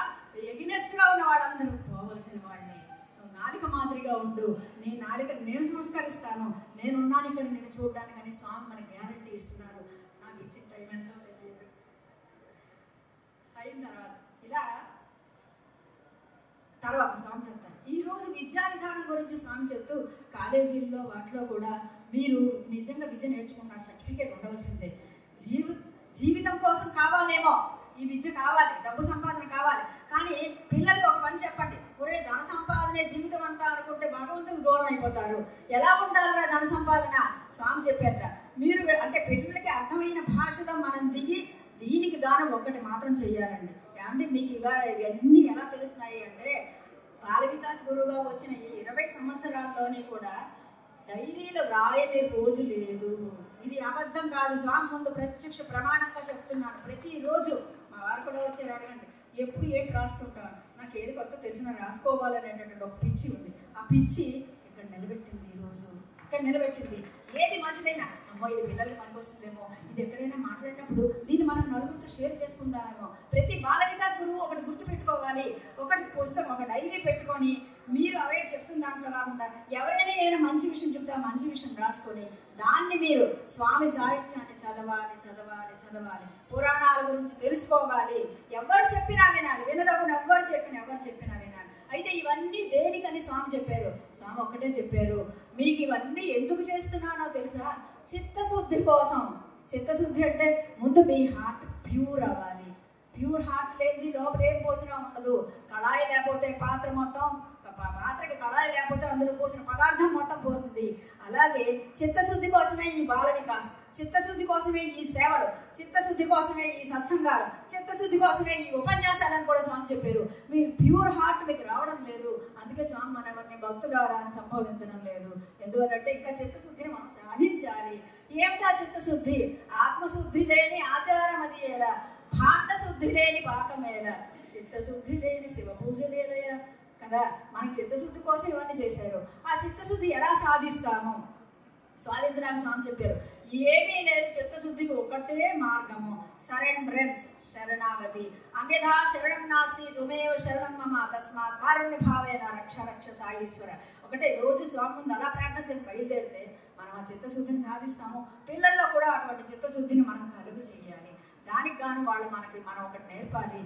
S1: ఎగినెస్ట్గా ఉన్న వాళ్ళందరూ పోవలసిన వాళ్ళే. నువ్వు నాలిక మాదిరిగా ఉండు, నీ నాలిక నేను సంస్కరిస్తాను, నేనున్నాను ఇక్కడ నేను చూడడానికి అని స్వామి మనకి గ్యారంటీ ఇస్తున్నారు. నాకు ఇచ్చిన టైం ఎంతో తెలియదు. అయిన ఇలా తర్వాత స్వామి చెప్తారు. ఈరోజు విద్యా విధానం గురించి స్వామి చెప్తూ కాలేజీల్లో వాటిలో కూడా మీరు నిజంగా విద్య నేర్చుకున్న సర్టిఫికేట్ ఉండవలసిందే. జీవితం కోసం కావాలేమో ఈ విద్య కావాలి, డబ్బు సంపాదన కావాలి, కానీ పిల్లలకి ఒక పని చెప్పండి, ఒరే ధన సంపాదనే జీవితం అంతా అనుకుంటే భగవంతునికి దూరం అయిపోతారు. ఎలా ఉండాలిరా ధన సంపాదన? స్వామి చెప్పారట, మీరు అంటే పిల్లలకి అర్థమైన భాషలో మనం దిగి దీనికి దానం ఒక్కటి మాత్రం చెయ్యాలండి. అంటే మీకు ఇవాళ ఇవన్నీ ఎలా తెలుస్తున్నాయి అంటే, బాల వికాస్ గురువుగా వచ్చిన ఈ 20 సంవత్సరాల్లోనే కూడా డైరీలో రాయని రోజు లేదు. ఇది అబద్ధం కాదు, స్వామి ముందు ప్రత్యక్ష ప్రమాణంగా చెప్తున్నాను. ప్రతిరోజు మా వారు కూడా వచ్చారు, అడగండి ఎప్పుడు ఏంటి రాస్తుంటాను, నాకు ఏది కొత్త తెలిసిన రాసుకోవాలనేటటువంటి ఒక పిచ్చి ఉంది. ఆ పిచ్చి ఇక్కడ నిలబెట్టింది, ఈరోజు ఇక్కడ నిలబెట్టింది. ఏది మంచిదైనా అమ్మో ఇది పిల్లలకి పనికి వస్తుందేమో, ఇది ఎక్కడైనా మాట్లాడినప్పుడు దీన్ని మనం నలుగురితో షేర్ చేసుకుందామేమో. ప్రతి బాల వికాస్ గురువు ఒకటి గుర్తుపెట్టుకోవాలి, ఒకటి పుస్తకం ఒక డైరీ పెట్టుకొని మీరు అవే చెప్తున్న దాంట్లో కాకుండా ఎవరైనా ఏమైనా మంచి విషయం చెప్తే ఆ మంచి విషయం రాసుకొని దాన్ని మీరు స్వామి సాహిత్యాన్ని చదవాలి చదవాలి చదవాలి, పురాణాల గురించి తెలుసుకోవాలి. ఎవరు చెప్పినా వినాలి, వినదగున ఎవరు చెప్పినా వినాలి. అయితే ఇవన్నీ దేనికని స్వామి చెప్పారు? స్వామి ఒక్కటే చెప్పారు, మీకు ఇవన్నీ ఎందుకు చేస్తున్నానో తెలుసా? చిత్తశుద్ధి కోసం. చిత్తశుద్ధి అంటే ముందు మీ హార్ట్ ప్యూర్ అవ్వాలి. ప్యూర్ హార్ట్ లేనిది లోపల ఏం పోసినా ఉండదు. కళాయి లేకపోతే పాత్ర మొత్తం, పాత్రకి కళాయి లేకపోతే అందులో పోసిన పదార్థం మొత్తం పోతుంది. అలాగే చిత్తశుద్ధి కోసమే ఈ బాల వికాస్, చిత్తశుద్ధి కోసమే ఈ సేవలు, చిత్తశుద్ధి కోసమే ఈ సత్సంగాలు, చిత్తశుద్ధి కోసమే ఈ ఉపన్యాసాలను కూడా స్వామి చెప్పారు. మీ ప్యూర్ హార్ట్ మీకు రావడం లేదు, అందుకే స్వామి మనవన్నీ భక్తులారా అని సంబోధించడం లేదు. ఎందువల్లంటే ఇంకా చిత్తశుద్ధిని మనం సాధించాలి. ఏమిటా చిత్తశుద్ధి? ఆత్మశుద్ధి లేని ఆచారం అది ఎలా, భాండ శుద్ధి లేని పాకమేలా, చిత్తశుద్ధి లేని శివ పూజ లేదయా కదా. మనకి చిత్తశుద్ధి కోసం ఇవన్నీ చేశారు. ఆ చిత్తశుద్ధి ఎలా సాధిస్తాము? సాధించడానికి స్వామి చెప్పారు, ఏమీ లేదు, చిత్తశుద్ధికి ఒకటే మార్గము, సరెండరెన్స్, శరణాగతి. అన్యథా శరణం నాస్తి తుమేవ శరణం మమ తస్మాత్ కారుణ్య భావేన రక్ష రక్ష సాయీశ్వర. ఒకటే రోజు స్వామి ముందు అలా ప్రార్థన చేసి బయలుదేరితే మనం ఆ చిత్తశుద్ధిని సాధిస్తాము. పిల్లల్లో కూడా అటువంటి చిత్తశుద్ధిని మనం కలుగు చేయాలి. దానికి గాను మనం ఒకటి నేర్పాలి,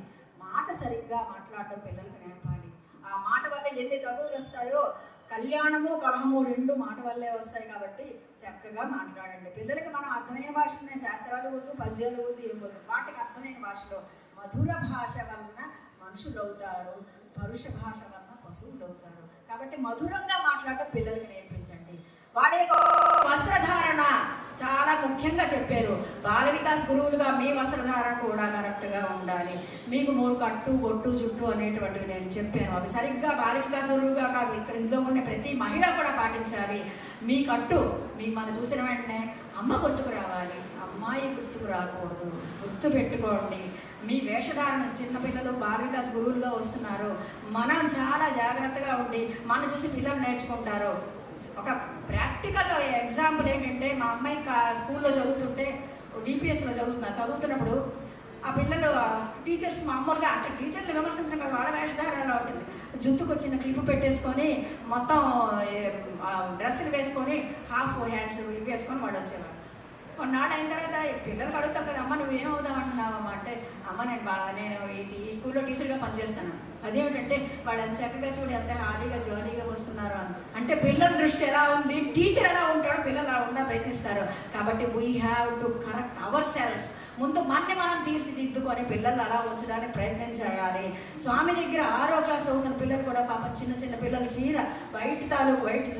S1: మాట సరిగ్గా మాట్లాడడం పిల్లలకి నేర్పాలి. ఆ మాట వల్ల ఎన్ని తగులు వస్తాయో, కళ్యాణము కలహము రెండు మాట వల్లే వస్తాయి. కాబట్టి చక్కగా మాట్లాడండి. పిల్లలకి మనం అర్థమైన భాషనే, శాస్త్రాలు వద్దు, పద్యాలు వద్దు, ఏం వద్దు, వాటికి అర్థమైన భాషలో. మధుర భాష వలన మనుషులు అవుతారు, పరుష భాష వలన పశువులు అవుతారు. కాబట్టి మధురంగా మాట్లాడటం పిల్లలకి నేర్పించండి. వాడి యొక్క వస్త్రధారణ చాలా ముఖ్యంగా చెప్పారు. బాల వికాస్ గురువులుగా మీ వస్త్రధారణ కూడా కరెక్ట్గా ఉండాలి. మీకు 3 కట్టు బొట్టు జుట్టు అనేటువంటివి నేను చెప్పాను, అవి సరిగ్గా బాల వికాస్ గురువుగా కాదు, ఇక్కడ ఇందులో ఉన్న ప్రతి మహిళ కూడా పాటించాలి. మీ కట్టు మనం చూసిన వెంటనే అమ్మ గుర్తుకు రావాలి, అమ్మాయి గుర్తుకు రాకూడదు. గుర్తు పెట్టుకోండి. మీ వేషధారణ, చిన్నపిల్లలు బాల వికాస్ గురువులుగా వస్తున్నారు, మనం చాలా జాగ్రత్తగా ఉండి మనం చూసి పిల్లలు నేర్చుకుంటారు. ఒక ప్రాక్టికల్ ఎగ్జాంపుల్ ఏంటంటే, మా అమ్మాయి స్కూల్లో చదువుతుంటే, డిపిఎస్లో చదువుతున్నప్పుడు ఆ పిల్లలు టీచర్స్ మామూలుగా, అంటే టీచర్లు విమర్శించడం కాదు, వాళ్ళ వేషధారణలో ఉంటుంది. జుత్తుకు వచ్చిన క్లిప్ పెట్టేసుకొని మొత్తం డ్రెస్సులు వేసుకొని హాఫ్ హ్యాండ్స్ ఇవి వేసుకొని వాడు వచ్చేవాడు. కొన్నాళ్ళు అయిన తర్వాత పిల్లలకు అడుగుతాం కదా, అమ్మ నువ్వేమవుదాం అంటున్నావమ్మా అంటే, అమ్మ నేను ఈ స్కూల్లో టీచర్గా పనిచేస్తాను. అదేమిటంటే వాళ్ళు ఎంత చక్కగా చూడు, ఎంత హాలీగా జాలీగా వస్తున్నారు అని. అంటే పిల్లల దృష్టి ఎలా ఉంది, టీచర్ ఎలా ఉంటాడో పిల్లలు అలా నేర్పిస్తారు. కాబట్టి we have to correct ourselves. ముందు మనని మనం తీర్చిదిద్దుకొని పిల్లలు అలా ఉంచడానికి ప్రయత్నం చేయాలి. స్వామి దగ్గర 6వ క్లాస్ చదువుతున్న పిల్లలు కూడా పాపం చిన్న చిన్న పిల్లలు చీర వైట్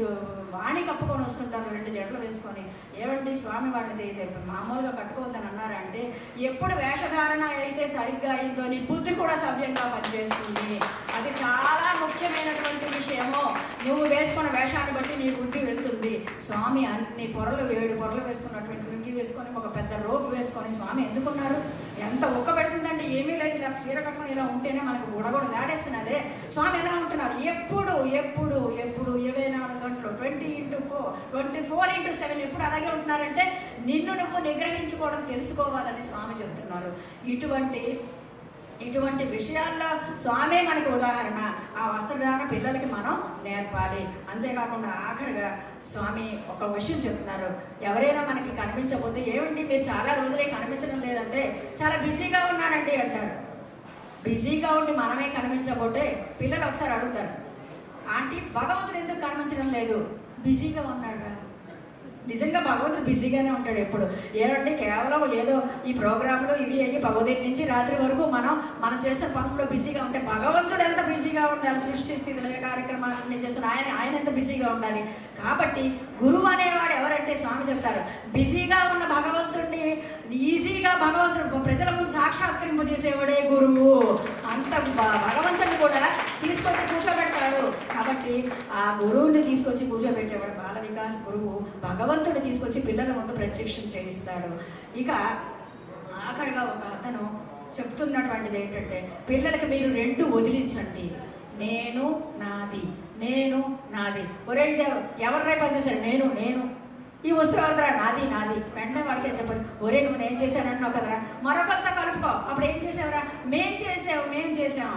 S1: వాణి కప్పుకొని వస్తుంటారు, 2 జడలు వేసుకొని. ఏమండి స్వామి వాళ్ళది మామూలుగా కట్టుకోవద్దని అన్నారంటే, ఎప్పుడు వేషధారణ అయితే సరిగ్గా అయిందో నీ బుద్ధి కూడా సవ్యంగా పనిచేస్తుంది. అది చాలా ముఖ్యమైనటువంటి విషయము. నువ్వు వేసుకున్న వేషాన్ని బట్టి నీ బుద్ధి వెళ్తుంది. స్వామి అన్ని 7 పొరలు వేసుకున్నటువంటి లుంగి వేసుకొని ఒక పెద్ద రోపు వేసుకొని స్వామి ఎందుకున్నారు? ఎంత ఒక్క పెడుతుందండి, ఏమీ లేదు. ఇలా చీర కట్టుకొని ఇలా ఉంటేనే మనకు గొడగొడ దాడేస్తున్నదే. స్వామి ఎలా ఉంటున్నారు? ఎప్పుడు 24 గంటలు 24x7 ఎప్పుడు అలాగే ఉంటున్నారంటే నిన్ను నువ్వు నిగ్రహించుకోవడం తెలుసుకోవాలని స్వామి చెప్తున్నారు. ఇటువంటి విషయాల్లో స్వామే మనకి ఉదాహరణ. ఆ వస్త్రధారణ పిల్లలకి మనం నేర్పాలి. అంతేకాకుండా ఆఖరిగా స్వామి ఒక విషయం చెప్తున్నారు. ఎవరైనా మనకి కనిపించకపోతే, ఏమండి మీరు చాలా రోజులే కనిపించడం లేదంటే, చాలా బిజీగా ఉన్నానండి అంటారు. బిజీగా ఉండి మనమే కనిపించకపోతే పిల్లలు ఒకసారి అడుగుతారు, ఆంటీ భగవంతుడు ఎందుకు కనిపించడం లేదు? బిజీగా ఉన్నాడా? నిజంగా భగవంతుడు బిజీగానే ఉంటాడు ఎప్పుడు. ఏమంటే కేవలం ఏదో ఈ ప్రోగ్రాంలు ఇవి అయ్యి ఉదయం నుంచి రాత్రి వరకు మనం చేసిన పనుల్లో బిజీగా ఉంటే భగవంతుడు ఎంత బిజీగా ఉండాలి? సృష్టి స్థితిలో కార్యక్రమాలన్నీ చేస్తున్న ఆయన ఎంత బిజీగా ఉండాలి? కాబట్టి గురువు అనేవాడు ఎవరంటే స్వామి చెప్తారు, బిజీగా ఉన్న భగవంతుడిని ఈజీగా భగవంతుడు ప్రజల ముందు సాక్షాత్కరింపు చేసేవాడే గురువు. అంత భగవంతుడిని కూడా తీసుకొచ్చి కూర్చోబెడతాడు. కాబట్టి ఆ గురువుని తీసుకొచ్చి కూర్చోబెట్టేవాడు బాల వికాస్ గురువు. భగవంతుడిని తీసుకొచ్చి పిల్లల ముందు ప్రత్యక్షం చేయిస్తాడు. ఇక ఆఖరిగా ఒక అతను చెప్తున్నటువంటిది ఏంటంటే, పిల్లలకి మీరు 2 వదిలించండి. నేను నాది. ఒరే ఇది ఎవరినై పనిచేశారు? నేను. ఈ వస్తువు ఎవరిదరా? నాది. వెంటనే వాడికి ఏం చెప్పండి, ఒరే నువ్వు నేను చేశానంటున్నావు కదరా, మరొకరితో కలుపుకో. అప్పుడు ఏం చేసావురా? మేము చేసాం.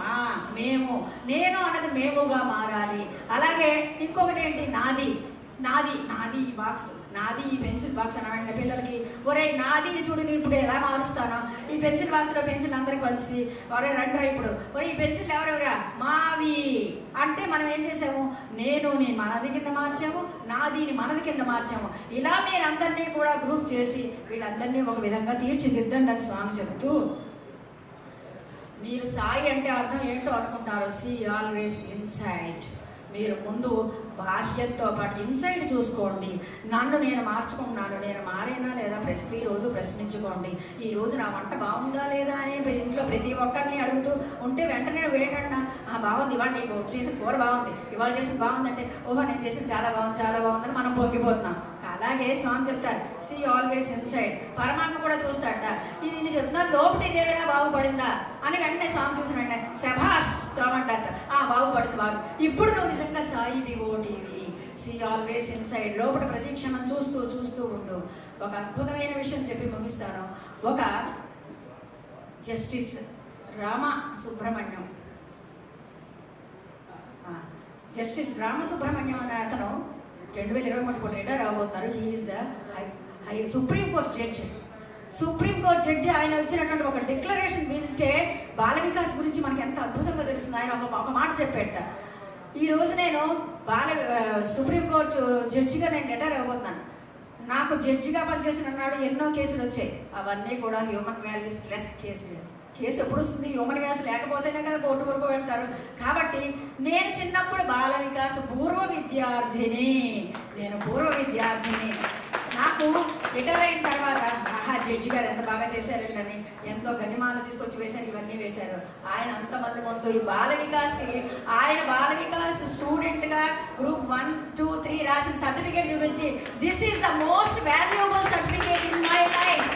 S1: మేము, నేను అన్నది మేముగా మారాలి. అలాగే ఇంకొకటి ఏంటి? నాది ఈ బాక్స్, నాది ఈ పెన్సిల్ బాక్స్ అనండి పిల్లలకి. ఒరే నాది చూడు, నేను ఇప్పుడు ఎలా మారుస్తాను? ఈ పెన్సిల్ బాక్స్లో పెన్సిల్ అందరికి కలిసి, ఒరే రండిరా ఇప్పుడు, ఒరే ఈ పెన్సిల్ ఎవరెవరా? మావి అంటే మనం ఏం చేసాము? నేను మనది కింద మార్చాము, నాదిని మనది కింద మార్చాము. ఇలా మీరందరినీ కూడా గ్రూప్ చేసి వీళ్ళందరినీ ఒక విధంగా తీర్చిదిద్దండి అని స్వామి చెబుతూ, మీరు సాయి అంటే అర్థం ఏంటో అనుకుంటారు. See always inside. మీరు ముందు బాహ్యంతో పాటు ఇన్సైడ్ చూసుకోండి. నన్ను నేను మార్చుకుంటున్నాను, నేను మారేనా లేదా ప్రతిరోజు ప్రశ్నించుకోండి. ఈరోజు నా వంట బాగుందా లేదా అని ఇంట్లో ప్రతి ఒక్కరిని అడుగుతూ ఉంటే వెంటనే వేటన్నా బాగుంది, ఇవాళ నీకు చేసిన కూర బాగుంది, ఇవాళ చేసిన బాగుందంటే ఓహో నేను చేసిన చాలా బాగుందని మనం పొంగిపోతున్నాం. అలాగే స్వామి చెప్తారు, సీ ఆల్వేస్ ఇన్సైడ్. పరమాత్మ కూడా చూస్తాడట, ఇది నేను చెప్తున్నా లోపల ఇదేమైనా బాగుపడిందా అని వెంటనే స్వామి చూసిన వెంటనే శభాష్ స్వామి అంటారట, బాగుపడింది. ఇప్పుడు నువ్వు నిజంగా సాయి డివోటీవి. See always inside. లోపల ప్రతిక్షణం చూస్తూ ఉండు. ఒక అద్భుతమైన విషయం చెప్పి ముగిస్తాను. ఒక జస్టిస్ రామసుబ్రహ్మణ్యం అనే అతను 2023 రిటైర్ అవబోతున్నారు. He is the supreme court judge. ఆయన వచ్చినటువంటి ఒక డిక్లరేషన్ వింటే బాల వికాస్ గురించి మనకి ఎంత అద్భుతంగా తెలుస్తుంది. ఆయన ఒక మాట చెప్పేట, ఈరోజు నేను సుప్రీంకోర్టు జడ్జిగా నేను రిటైర్ అవ్వబోతున్నాను. నాకు జడ్జిగా పనిచేసిన నాడు ఎన్నో కేసులు వచ్చాయి. అవన్నీ కూడా హ్యూమన్ వాల్యూస్ లెస్ కేసు ఎప్పుడు వస్తుంది? హ్యూమన్ వాల్యూస్ లేకపోతేనే కదా కోర్టు వరకు వెళ్తారు. కాబట్టి నేను చిన్నప్పుడు బాల వికాస్ పూర్వ విద్యార్థిని. నాకు రిటైర్ అయిన తర్వాత జడ్జి గారు ఎంత బాగా చేశారండి అని ఎంతో గజమాల తీసుకొచ్చి వేశారు, ఇవన్నీ వేశారు. ఆయన అంతమంది ముందు ఈ బాల వికాస్ స్టూడెంట్గా గ్రూప్ 1, 2, 3 రాసిన సర్టిఫికేట్ చూపించి, this is the most valuable certificate in my life.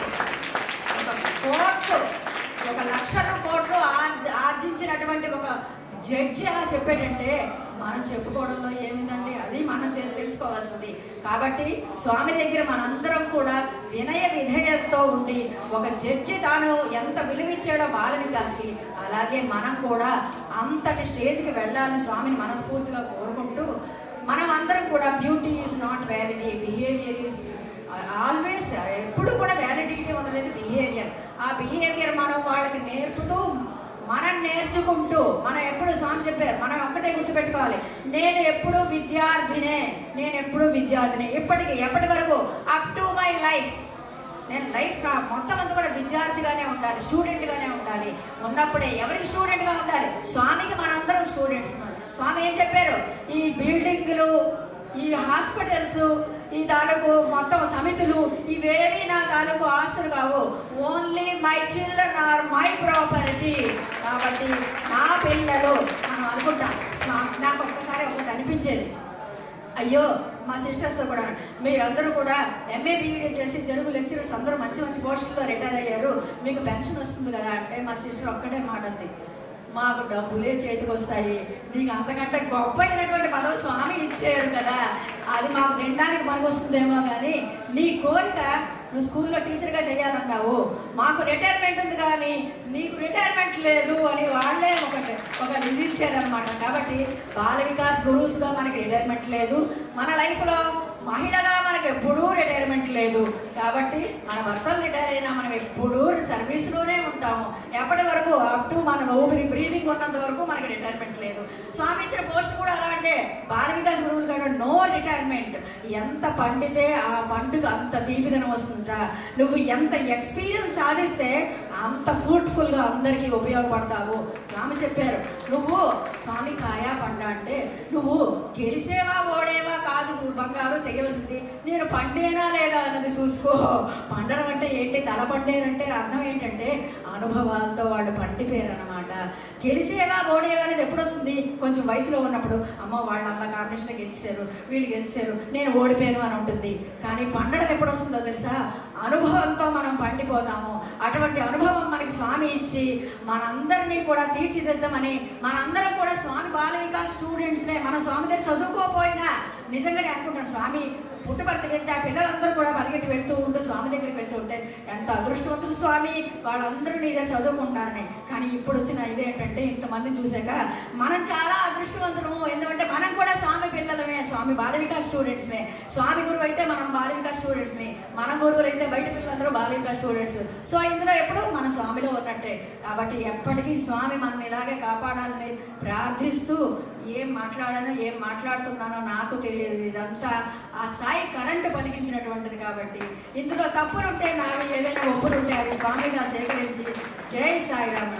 S1: ఒక 1,00,000 కోట్లు ఆర్జించినటువంటి ఒక జడ్జి ఎలా చెప్పాడంటే మనం చెప్పుకోవడంలో ఏమిందండి, అది మనం తెలుసుకోవాల్సింది. కాబట్టి స్వామి దగ్గర మనందరం కూడా వినయ విధేయతతో ఉండి, ఒక జడ్జి తాను ఎంత విలువిచ్చాడో బాల వికాస్కి, అలాగే మనం కూడా అంతటి స్టేజ్కి వెళ్ళాలని స్వామిని మనస్ఫూర్తిగా కోరుకుంటూ, మనం అందరం కూడా beauty is not వ్యాలిటీ, behaviour is always. ఎప్పుడు కూడా వ్యాలిడిటీ ఉన్నది బిహేవియర్. ఆ బిహేవియర్ మనం వాళ్ళకి నేర్పుతూ మనం నేర్చుకుంటూ, మనం ఎప్పుడు స్వామి చెప్పారు, మనం ఒక్కటే గుర్తుపెట్టుకోవాలి, నేను ఎప్పుడు విద్యార్థినే, నేను ఎప్పుడు విద్యార్థినే, ఇప్పటికి ఎప్పటి వరకు అప్ టు మై లైఫ్, నేను లైఫ్ మొత్తం అంతా కూడా విద్యార్థిగానే ఉండాలి, స్టూడెంట్గానే ఉండాలి. ఉన్నప్పుడే ఎవరికి స్టూడెంట్గా ఉండాలి? స్వామికి మనందరం స్టూడెంట్స్. స్వామి ఏం చెప్పారు? ఈ బిల్డింగ్లు, ఈ హాస్పిటల్స్, ఈ తాలూకు మొత్తం సమితులు, ఇవేవి నా తాలూకు ఆస్తులు కావు. Only my children are my property. కాబట్టి నా పిల్లలు, మనం అనుకుంటాం. నాకు ఒక్కసారి ఒకటి అనిపించేది, అయ్యో మా సిస్టర్స్తో కూడా, మీరందరూ కూడా ఎంఏ బీఈడీ చేసి తెలుగు లెక్చరర్స్ అందరూ మంచి మంచి పోస్టుల్లో రిటైర్ అయ్యారు, మీకు పెన్షన్ వస్తుంది కదా అంటే మా సిస్టర్ ఒక్కటే మాట అంది, మాకు డబ్బులే చేతికి వస్తాయి, నీకు అంతకంటే గొప్ప అయినటువంటి పదవి స్వామి ఇచ్చారు కదా, అది మాకు తినడానికి మనకు వస్తుందేమో, కానీ నీ కోరిక నువ్వు స్కూల్లో టీచర్గా చేయాలన్నావు, మాకు రిటైర్మెంట్ ఉంది కానీ నీకు రిటైర్మెంట్ లేదు అని వాళ్ళే ఒక నిధి ఇచ్చారనమాట. కాబట్టి బాల వికాస్ గురూస్గా మనకి రిటైర్మెంట్ లేదు, మన లైఫ్లో మహిళగా మనకు ఎప్పుడూ రిటైర్మెంట్ లేదు. కాబట్టి మన భర్తలు రిటైర్ అయినా మనం ఎప్పుడూ సర్వీస్లోనే ఉంటాము. ఎప్పటి వరకు? అప్ టు మన ఊపిరి బ్రీదింగ్ ఉన్నంత వరకు మనకి రిటైర్మెంట్ లేదు. స్వామి ఇచ్చిన పోస్ట్ కూడా అలాంటిదే, బాల వికాస్ గురువులు కూడా నో రిటైర్మెంట్. ఎంత పండితే ఆ పండుగ అంత తీపిదనం వస్తుందా, నువ్వు ఎంత ఎక్స్పీరియన్స్ సాధిస్తే అంత ఫ్రూట్ఫుల్గా అందరికీ ఉపయోగపడతావు. స్వామి చెప్పారు, నువ్వు స్వామి కాయా పండ అంటే నువ్వు గెలిచేవా ఓడేవా కాదు బంగారు చేయవలసింది, నేను పండేనా లేదా అన్నది చూసుకో. పండడం అంటే ఏంటి? తల పండేనంటే అర్థం ఏంటంటే అనుభవాలతో వాళ్ళు పండిపోయారు అనమాట. గెలిచేవా ఓడేవా అనేది ఎప్పుడు వస్తుంది? కొంచెం వయసులో ఉన్నప్పుడు, అమ్మ వాళ్ళు అలా కాంపిటీషన్లో గెలిచారు, వీళ్ళు గెలిచారు, నేను ఓడిపోయాను అని ఉంటుంది. కానీ పండడం ఎప్పుడు వస్తుందో తెలుసా? అనుభవంతో మనం పండిపోతాము. అటువంటి అనుభవం మనకి స్వామి ఇచ్చి మనందరినీ కూడా తీర్చిదిద్దామని, మనందరం కూడా స్వామి బాల వికాస్ స్టూడెంట్స్నే. మన స్వామి దగ్గర చదువుకోపోయినా నిజంగానే అనుకుంటాను, స్వామి పుట్టుబర్త వెళ్తే ఆ పిల్లలందరూ కూడా పరిగెట్టి వెళ్తూ ఉంటూ స్వామి దగ్గరికి వెళ్తూ ఉంటే ఎంత అదృష్టవంతులు స్వామి, వాళ్ళందరూ నీ దగ్గర చదువుకుంటారని. కానీ ఇప్పుడు వచ్చిన ఇదేంటంటే ఇంతమందిని చూశాక మనం చాలా అదృష్టవంతులము. ఎందుకంటే మనం కూడా స్వామి పిల్లలమే, స్వామి బాల వికాస్ స్టూడెంట్స్మే. స్వామి గురువు అయితే మనం బాల వికాస్ స్టూడెంట్స్ని, మన గురువులు అయితే బయట పిల్లలందరూ బాల వికాస్ స్టూడెంట్స్. సో ఇందులో ఎప్పుడు మన స్వామిలో ఉన్నట్టే. కాబట్టి ఎప్పటికీ స్వామి మనల్ని ఇలాగే కాపాడాలని ప్రార్థిస్తూ, ఏం మాట్లాడానో ఏం మాట్లాడుతున్నానో నాకు తెలియదు, ఇదంతా ఆ సాయి కరెంటు పలికించినటువంటిది. కాబట్టి ఇందులో తప్పులుంటే, నావి ఏదైనా ఒప్పులుంటే అది స్వామిగా సేకరించి జై సాయిరామ్.